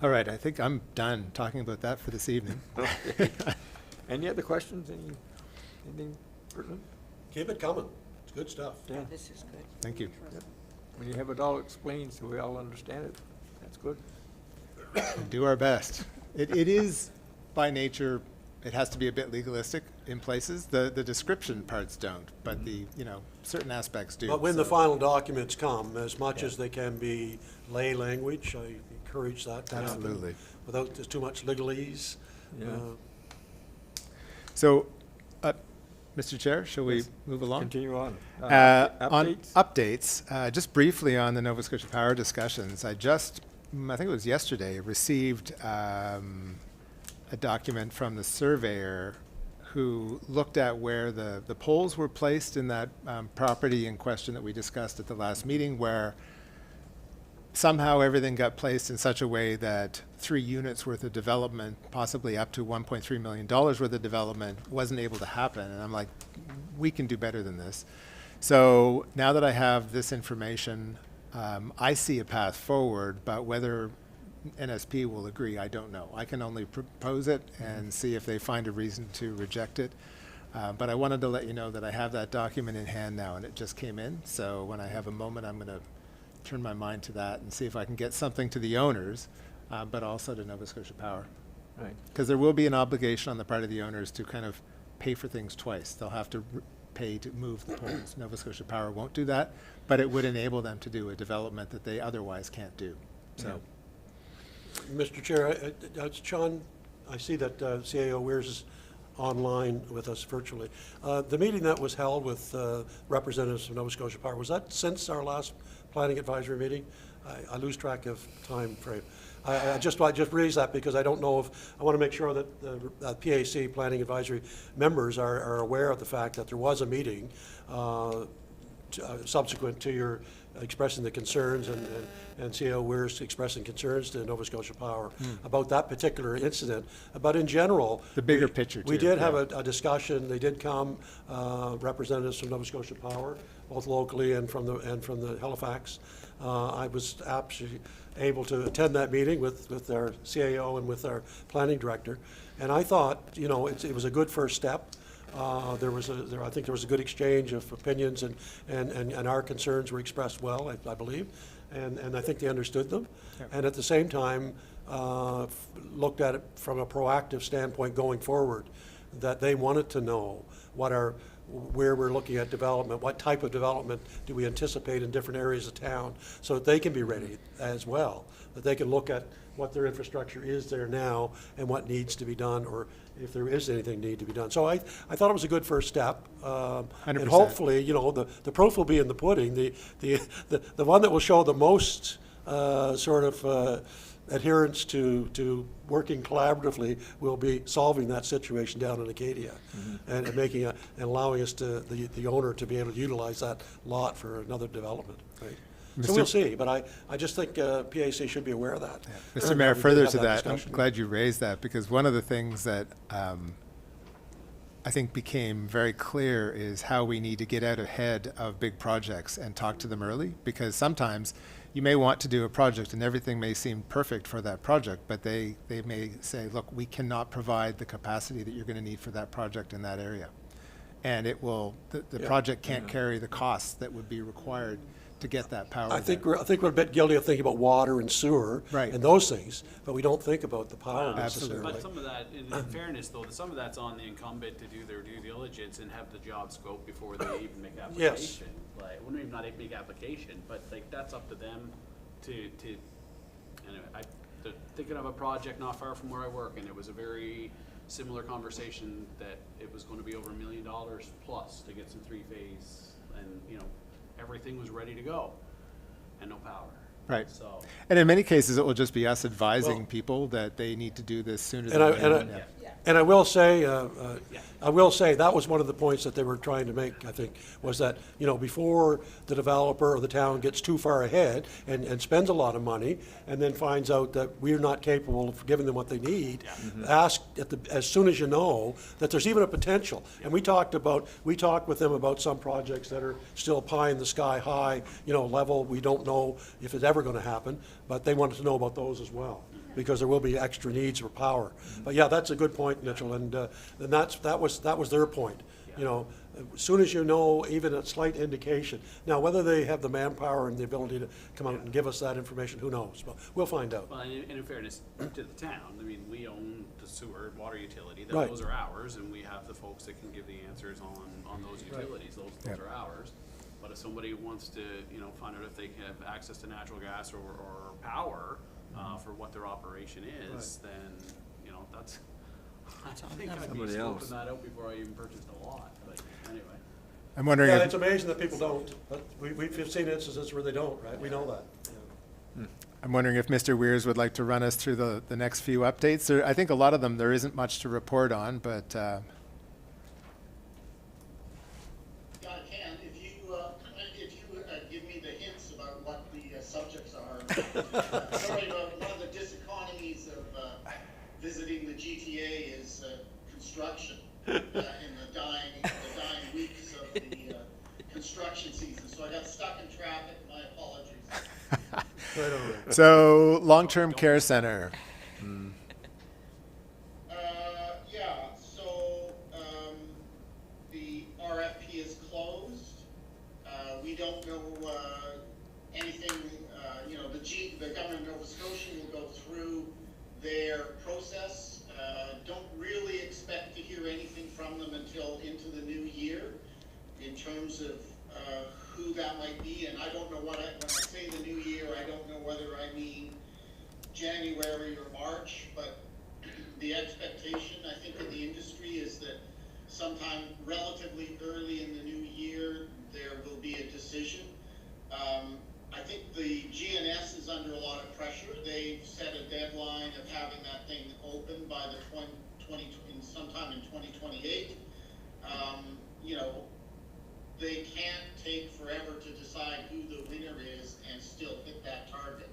All right, I think I'm done talking about that for this evening. Any other questions? Anything pertinent? Keep it coming. It's good stuff. Yeah. This is good. Thank you. When you have it all explained so we all understand it, that's good. Do our best. It is, by nature, it has to be a bit legalistic in places. The description parts don't, but the, certain aspects do. But when the So- final documents come, as much as they can be lay language, I encourage that to happen. Absolutely. Without too much legalese. Yeah. So, Mr. Chair, shall we Yes. move along? Continue on. On Updates? updates, just briefly on the Nova Scotia Power discussions, I think it was yesterday, received a document from the surveyor who looked at where the poles were placed in that property in question that we discussed at the last meeting, where somehow everything got placed in such a way that 3 units worth of development, possibly up to $1.3 million worth of development, wasn't able to happen. And I'm like, we can do better than this. So now that I have this information, I see a path forward, but whether NSP will agree, I don't know. I can only propose it and see if they find a reason to reject it. But I wanted to let you know that I have that document in hand now, and it just came in. So when I have a moment, I'm going to turn my mind to that and see if I can get something to the owners, but also to Nova Scotia Power. Right. Because there will be an obligation on the part of the owners to kind of pay for things twice. They'll have to pay to move the poles. Nova Scotia Power won't do that, but it would enable them to do a development that they otherwise can't do. So, Mr. Chair, Sean, I see that CAO Weirs is online with us virtually. The meeting that was held with representatives from Nova Scotia Power, was that since our last planning advisory meeting? I lose track of time frame. I just raised that because I don't know if, I want to make sure that the PAC Planning Advisory members are aware of the fact that there was a meeting subsequent to your expressing the concerns and CAO Weirs expressing concerns to Nova Scotia Power about that particular incident. But in general, The bigger picture, we too, did have yeah. a discussion. They did come, representatives from Nova Scotia Power, both locally and from the Halifax. I was actually able to attend that meeting with our CAO and with our planning director, and I thought, it was a good first step. I think there was a good exchange of opinions, and our concerns were expressed well, I believe, and I think they understood them. Yeah. And at the same time, looked at it from a proactive standpoint going forward, that they wanted to know where we're looking at development, what type of development do we anticipate in different areas of town, so that they can be ready as well, that they can look at what their infrastructure is there now and what needs to be done, or if there is anything need to be done. So I thought it was a good first step. And 100%. hopefully, the proof will be in the pudding. The one that will show the most adherence to working collaboratively will be solving that situation down in Acadia and making and allowing us to, the owner to be able to utilize that lot for another development, right? So Mr. we'll see, but I just think PAC should be aware of that. Mr. Mayor, We did further have to that, discussion. I'm glad you raised that, because one of the things that I think became very clear is how we need to get out ahead of big projects and talk to them early, because sometimes you may want to do a project and everything may seem perfect for that project, but they may say, look, we cannot provide the capacity that you're going to need for that project in that area. And it will, the Yeah. project can't carry the costs that would be required to get that power I think there. we're a bit guilty of thinking about water and sewer Right. and those things, but we don't think about the power Absolutely. necessarily. But some of that, in fairness though, some of that's on the incumbent to do their due diligence and have the job scope before they even make application. Like, well, maybe not a big application, but like, that's up to them to, anyway, thinking of a project not far from where I work, and it was a very similar conversation that it was gonna be over $1 million plus to get some three-phase, and, you know, everything was ready to go, and no power. Right. So, And in many cases, it will just be us advising Well- people that they need to do this sooner And than I, later. and Yeah. and I will say, that was one of the points that they were trying to make, I think, was that, you know, before the developer or the town gets too far ahead and spends a lot of money, and then finds out that we're not capable of giving them what they need, ask as soon as you know that there's even a potential. And we talked with them about some projects that are still pie in the sky high, you know, level. We don't know if it's ever gonna happen, but they wanted to know about those as well, because there will be extra needs for power. But yeah, that's a good point, Mitchell, and that was their point. You know, as soon as you know even a slight indication. Now, whether they have the manpower and the ability to come out and give us that information, who knows? But we'll find out. well, and in fairness to the town, I mean, we own the sewer, water utility, Right. those are ours, and we have the folks that can give the answers on those utilities, those Yep. are ours. But if somebody wants to, you know, find out if they can have access to natural gas or power, for what their operation is, then, you know, that's, I think I'd be Somebody scoping else. that out before I even purchased a lot, but anyway. I'm wondering Yeah, if, it's amazing that people don't, but we've seen instances where they don't, right? We know that. Yeah. I'm wondering if Mr. Weirs would like to run us through the next few updates. I think a lot of them, there isn't much to report on, but Yeah, I can. If you give me the hints about what the subjects are. Sorry, one of the diseconomies of visiting the GTA is construction in the dying weeks of the construction season. So I got stuck in traffic. My apologies. Right on, right. so long-term care center. Yeah, so, the RFP is closed. We don't know, anything, you know, the government of Nova Scotia will go through their process. Don't really expect to hear anything from them until into the new year in terms of, who that might be, and I don't know when I say the new year, I don't know whether I mean January or March, but the expectation, I think, in the industry is that sometime relatively early in the new year, there will be a decision. I think the GNS is under a lot of pressure. They've set a deadline of having that thing open by the sometime in 2028. You know, they can't take forever to decide who the winner is and still hit that target.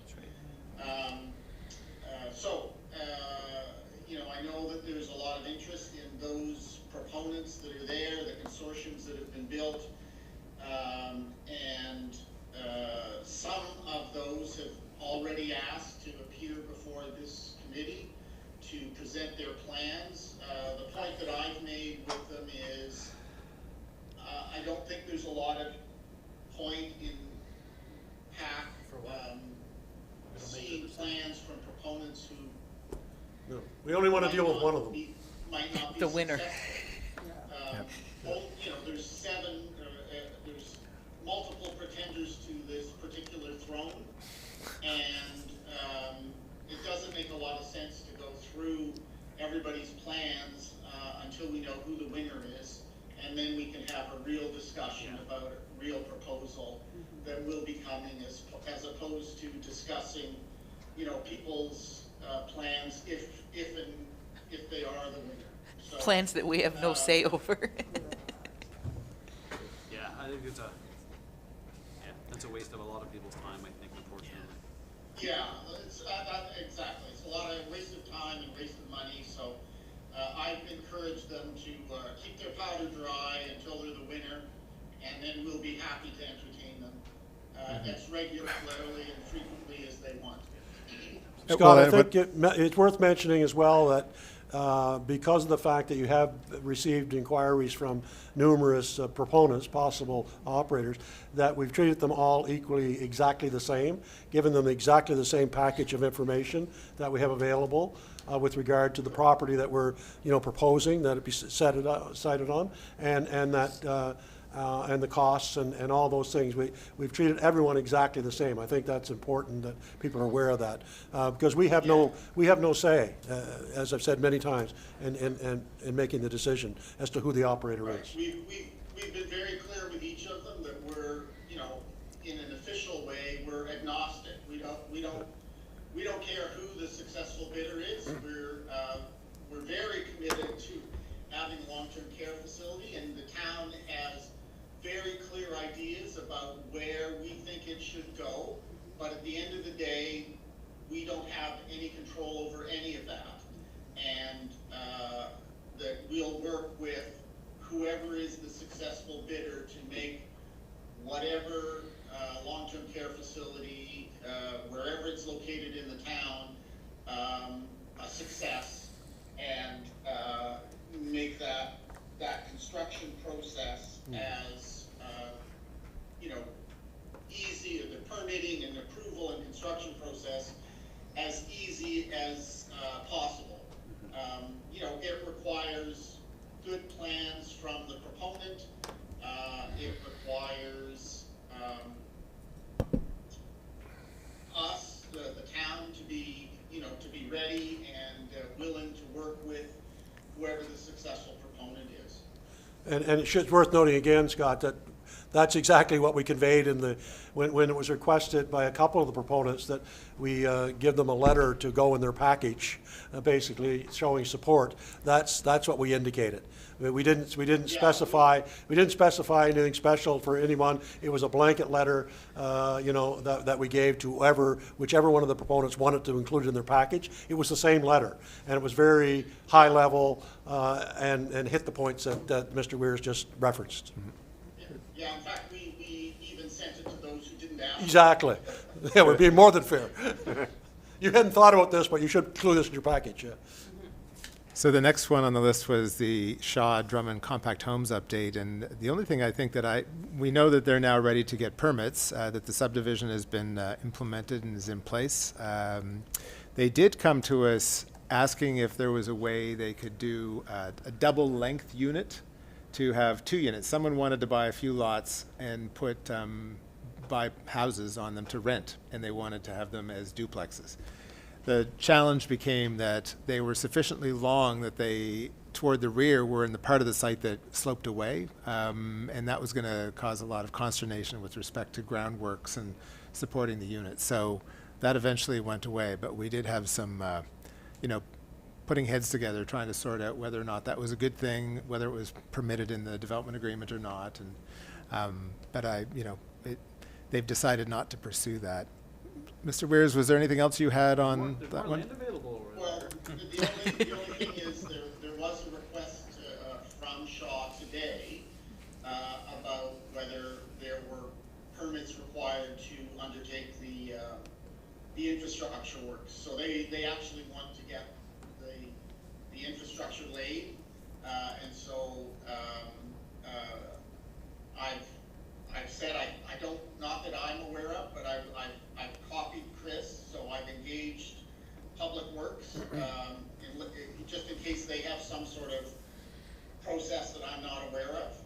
You know, I know that there's a lot of interest in those proponents that are there, the consortiums that have been built, and some of those have already asked to appear before this committee to present their plans. The point that I've made with them is I don't think there's a lot of point in PAC seeing plans from proponents who No, we only want to deal with one of them. might not be The winner. successful. You know, there's there's multiple pretenders to this particular throne, and it doesn't make a lot of sense to go through everybody's plans until we know who the winner is, and then we can have a real discussion about a real proposal that will be coming, as opposed to discussing people's plans if they are the winner. So, Plans that we have no say over. Yeah, I think that's a waste of a lot of people's time, I think, unfortunately. yeah, exactly. It's a lot of waste of time and waste of money. So I've encouraged them to keep their powder dry until they're the winner, and then we'll be happy to entertain them as regularly and frequently as they want. Scott, I Well, think it's worth mentioning as well that because of the fact that you have received inquiries from numerous proponents, possible operators, that we've treated them all equally, exactly the same, given them exactly the same package of information that we have available with regard to the property that we're, proposing, that it be cited on, and that and the costs and all those things. We've treated everyone exactly the same. I think that's important that people are aware of that, because we have no say, as I've said many times, in making the decision as to who the operator Right. is. We've been very clear with each of them that we're, in an official way, we're agnostic. We don't care who the successful bidder is. We're very committed to having a long-term care facility, and the town has very clear ideas about where we think it should go. But at the end of the day, we don't have any control over any of that. And that we'll work with whoever is the successful bidder to make whatever long-term care facility, wherever it's located in the town, a success, and make that construction process as easy, the permitting and approval and construction process as easy as possible. It requires good plans from the proponent. It requires us, the town, to be ready and willing to work with whoever the successful proponent is. And it's worth noting again, Scott, that that's exactly what we conveyed when it was requested by a couple of the proponents that we give them a letter to go in their package, basically showing support. That's what we indicated. We didn't specify anything special for anyone. It was a blanket letter, that we gave to whichever one of the proponents wanted to include it in their package. It was the same letter, and it was very high level and hit the points that Mr. Weirs just referenced. Yeah, in fact, we even sent it to those who didn't ask. Exactly. Yeah, we're being more than fair. You hadn't thought about this, but you should include this in your package. Yeah. So the next one on the list was the Shaw Drummond Compact Homes update, and the only thing I think that we know that they're now ready to get permits, that the subdivision has been implemented and is in place. They did come to us asking if there was a way they could do a double length unit to have 2 units. Someone wanted to buy a few lots and buy houses on them to rent, and they wanted to have them as duplexes. The challenge became that they were sufficiently long that they, toward the rear, were in the part of the site that sloped away, and that was going to cause a lot of consternation with respect to groundworks and supporting the unit. So that eventually went away, but we did have some, putting heads together, trying to sort out whether or not that was a good thing, whether it was permitted in the development agreement or not. And but they've decided not to pursue that. Mr. Weirs, was there anything else you had on There's that more one? land available over Well, there. the only thing is there was a request from Shaw today about whether there were permits required to undertake the infrastructure works. So they actually want to get the infrastructure laid, and so I've said I don't, not that I'm aware of, but I've copied Chris, so I've engaged Public Works, just in case they have some sort of process that I'm not aware of.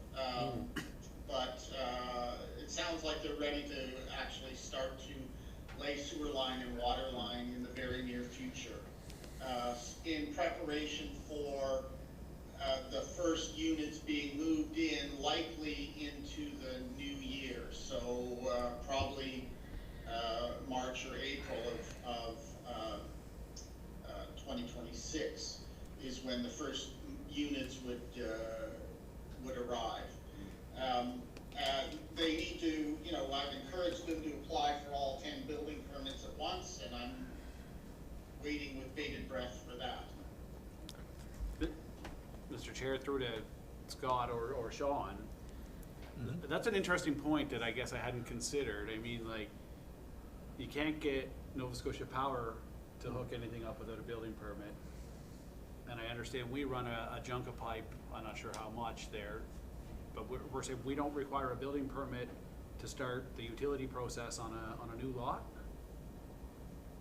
But it sounds like they're ready to actually start to lay sewer line and water line in the very near future, in preparation for the first units being moved in, likely into the new year. So probably March or April of when the first units would arrive. They need to, I've encouraged them to apply for all 10 building permits at once, and I'm waiting with bated breath for that. Mr. Chair, through to Scott or Sean, that's an interesting point that I guess I hadn't considered. I mean, like, you can't get Nova Scotia Power to hook anything up without a building permit. And I understand we run a Junka pipe, I'm not sure how much there, but we're saying we don't require a building permit to start the utility process on a new lot?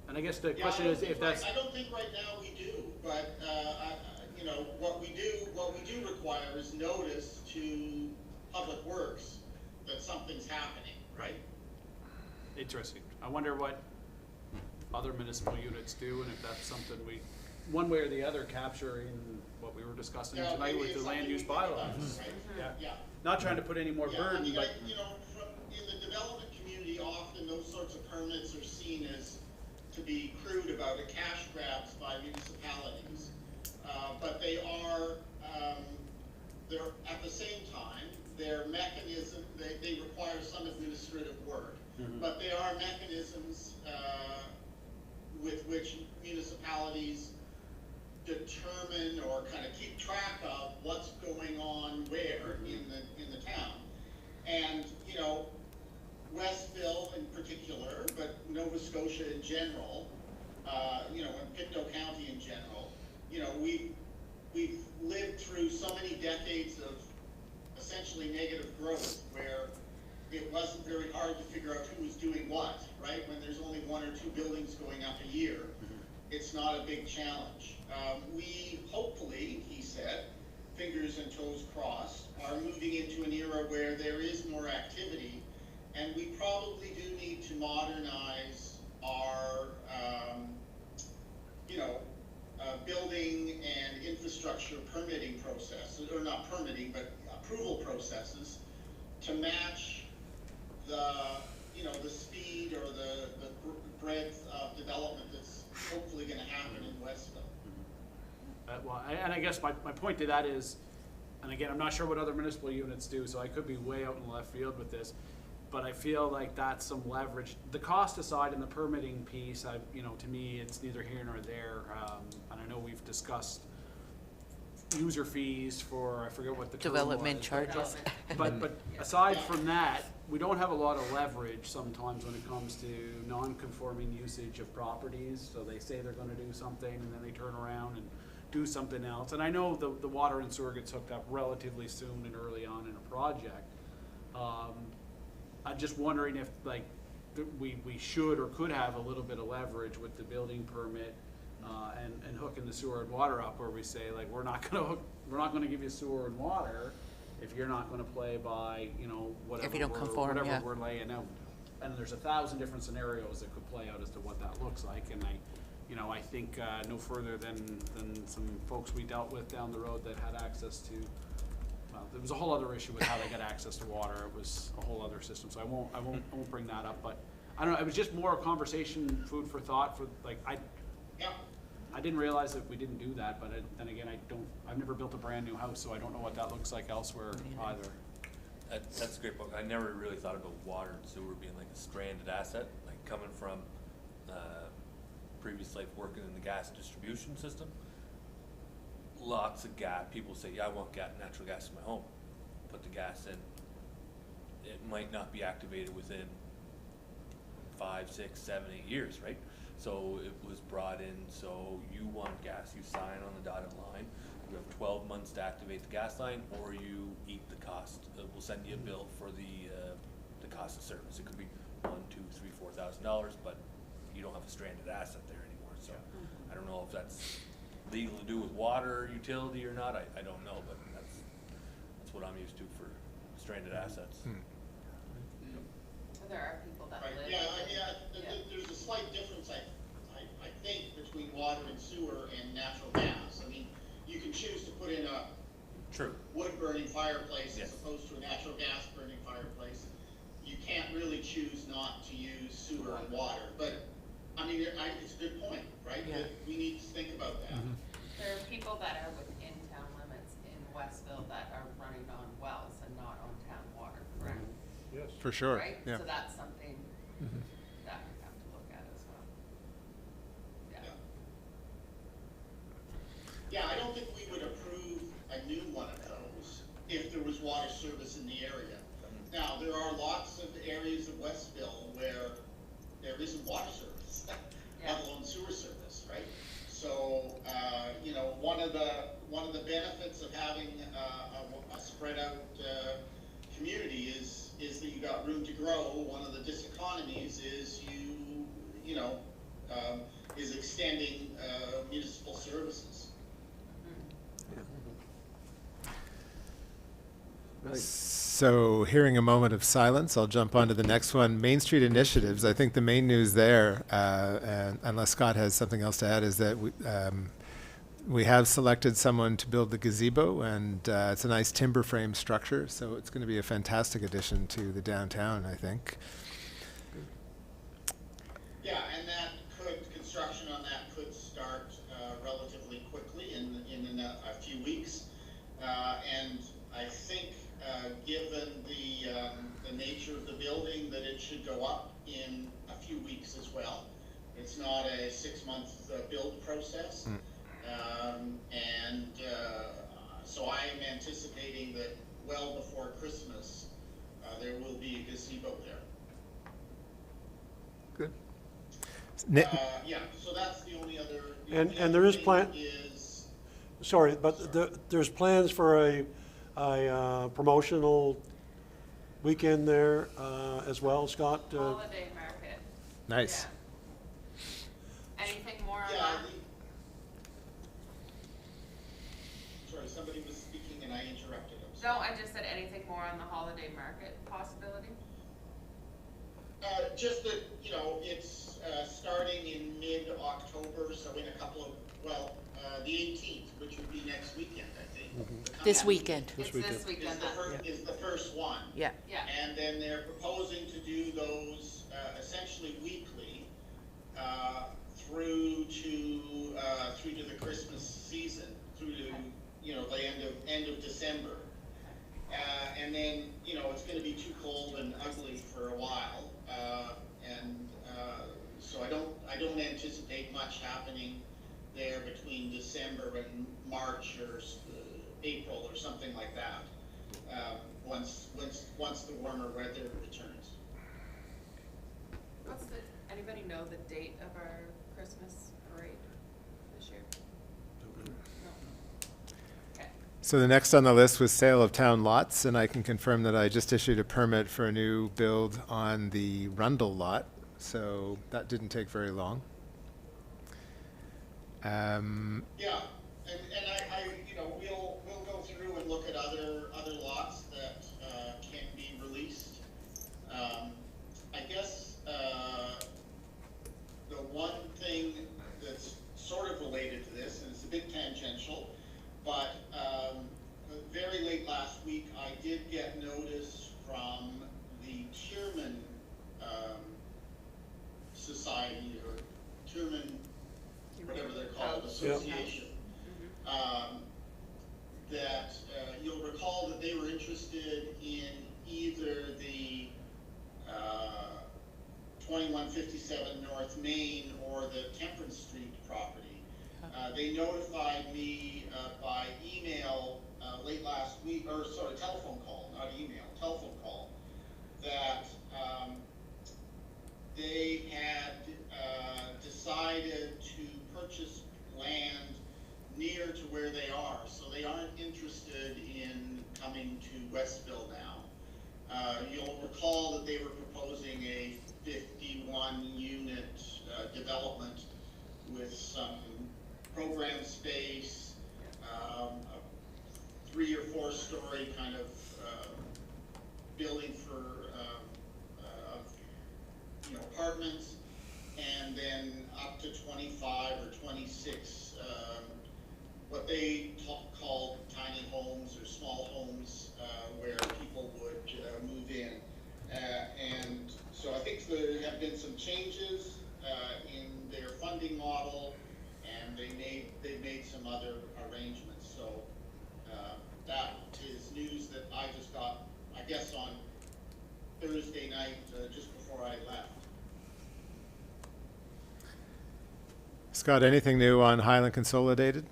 And I guess the question is if that's... I don't think right now we do, but, what we do require is notice to Public Works that something's happening, right? Interesting. I wonder what other municipal units do, and if that's something we, one way or the other, capture in what we were discussing Yeah, tonight maybe with it's the land something use we think about, bylaws. right? Yeah. Not trying to put any more Yeah, I burden, mean, but in the development community, often those sorts of permits are seen as to be crude about a cash grabs by municipalities. But they are, they're, at the same time, their mechanism, they require some administrative work. But they are mechanisms, with which municipalities determine or kind of keep track of what's going on where in the town. And, Westville in particular, but Nova Scotia in general, and Pictou County in general, we've lived through so many decades of essentially negative growth where it wasn't very hard to figure out who was doing what, right? When there's only 1 or 2 buildings going up a year, it's not a big challenge. We hopefully, he said, fingers and toes crossed, are moving into an era where there is more activity, and we probably do need to modernize our, building and infrastructure permitting process, or not permitting, but approval processes to match the speed or the breadth of development that's hopefully going to happen in Westville. and I guess my point to that is, and again, I'm not sure what other municipal units do, so I could be way out in left field with this, but I feel like that's some leverage. The cost aside in the permitting piece, to me, it's neither here nor there. And I know we've discussed user fees for, I forget what the term Development was, charges. But aside from that, we don't have a lot of leverage sometimes when it comes to non-conforming usage of properties. So they say they're gonna do something and then they turn around and do something else. And I know the water and sewer gets hooked up relatively soon and early on in a project. I'm just wondering if we should or could have a little bit of leverage with the building permit and hooking the sewer and water up, where we say we're not gonna give you sewer and water if you're not gonna play by whatever If you don't conform, yeah. we're laying out. And there's 1,000 different scenarios that could play out as to what that looks like. And I think no further than some folks we dealt with down the road that had access to. Well, there was a whole other issue with how they got access to water. It was a whole other system, so I won't bring that up. But I don't know. It was just more a conversation, food for thought. I didn't realize that we didn't do that. But then again, I've never built a brand new house, so I don't know what that looks like elsewhere either. That's a great point. I never really thought about water and sewer being like a stranded asset, like coming from previous life working in the gas distribution system. Lots of gas. People say, yeah, I want natural gas in my home. Put the gas in. It might not be activated within 5, 6, 7, 8 years, right? So it was brought in, so you want gas, you sign on the dotted line. You have 12 months to activate the gas line, or you eat the cost. We'll send you a bill for the cost of service. It could be $1,000, $2,000, $3,000, $4,000, but you don't have a stranded asset there anymore. So I don't know if that's legal to do with water utility or not. I don't know, but that's what I'm used to for stranded assets. So there are people that Right, live. yeah, there's a slight difference, I think, between water and sewer and natural gas. I mean, you can choose to put in a True. wood-burning fireplace Yes. as opposed to a natural gas-burning fireplace. You can't really choose not to use sewer and water, but, I mean, it's a good point, right? Yeah. That we need to think about that. There are people that are within town limits in Westville that are running on wells and not on town water, correct? Yes. For sure, Right? yeah. So that's something that we have to look at as well. Yeah. Yeah, I don't think we would approve a new one of those if there was water service in the area. Now, there are lots of areas of Westville where there isn't water service, let alone sewer service, right? So, you know, one of the benefits of having a spread out community is that you got room to grow. One of the diseconomies is you know, is extending municipal services. So, hearing a moment of silence, I'll jump on to the next one. Main Street initiatives. I think the main news there, and unless Scott has something else to add, is that we have selected someone to build the gazebo, and it's a nice timber frame structure, so it's going to be a fantastic addition to the downtown, I think. Yeah, and construction on that could start relatively quickly in a few weeks. And I think, given the nature of the building, that it should go up in a few weeks as well. It's not a 6-month build process. So I am anticipating that well before Christmas, there will be a gazebo there. Good. Yeah, so that's the only other. And the there other is thing is, Sorry, but there's plans for a promotional weekend there as well, Scott? Holiday market. Nice. Yeah. Anything more on yeah, that? sorry, somebody was speaking and I interrupted them. No, I just said anything more on the holiday market possibility? Just that, you know, it's starting in mid-October, so in a couple of, the 18th, which would be next weekend, I think. This weekend. It's this weekend then. Is the first one. Yeah. Yeah. And then they're proposing to do those essentially weekly through to the Christmas season, through to, you know, the end of December. And then, you know, it's going to be too cold and ugly for a while. So I don't anticipate much happening there between December and March or April or something like that. Once the warmer weather returns. Anybody know the date of our Christmas parade this year? No. Okay. So the next on the list was sale of town lots, and I can confirm that I just issued a permit for a new build on the Rundle lot, so that didn't take very long. Yeah, and I you know, we'll go through and look at other lots that can be released. I guess the one thing that's sort of related to this, and it's a bit tangential, but very late last week I did get notice from the Chairman Society, or Chairman, whatever they're called, association, that you'll recall that they were interested in either the 2157 North Main or the Temperance Street property. They notified me by email late last week, or sorry, telephone call, not email, telephone call, that they had decided to purchase land near to where they are, so they aren't interested in coming to Westville now. You'll recall that they were proposing a 51-unit development with some program space, a 3 or 4 story kind of building for you know, apartments, and then up to 25 or 26 what they called tiny homes or small homes where people would move in. And so I think there have been some changes in their funding model, and and they've made some other arrangements, so, that is news that I just got, I guess, on Thursday night, just before I left. Scott, anything new on Highland Consolidated?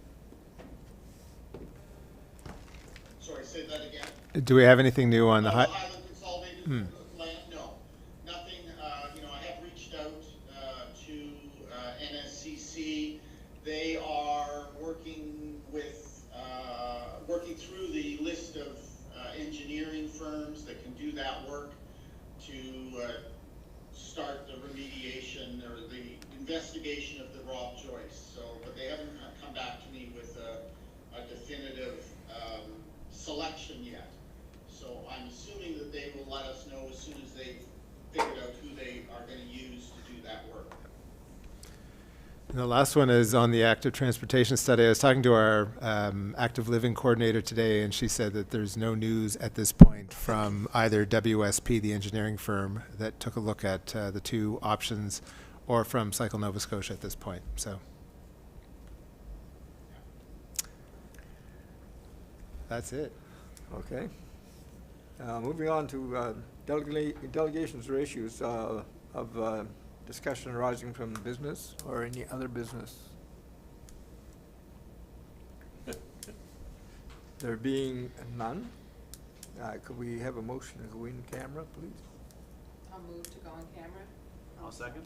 Sorry, say that again? Do we have anything new on the Oh, Hi- Highland Consolidated Land, no, nothing, you know, I have reached out, to, NSCC. They are working with, working through the list of, engineering firms that can do that work to, start the remediation or the investigation of the Rob Joyce. So, but they haven't come back to me with a definitive, selection yet. So I'm assuming that they will let us know as soon as they've figured out who they are gonna use to do that work. And the last one is on the active transportation study. I was talking to our active living coordinator today, and she said that there's no news at this point from either WSP, the engineering firm that took a look at the two options, or from Cycle Nova Scotia at this point. So that's it. Okay. Moving on to delegations or issues of discussion arising from business or any other business. There being none, could we have a motion to go in camera, please? I'll move to go on camera. I'll second.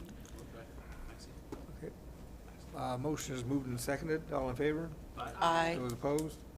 Okay. Maxine? Okay. Motion is moved and seconded. All in favor? Aye. Those opposed?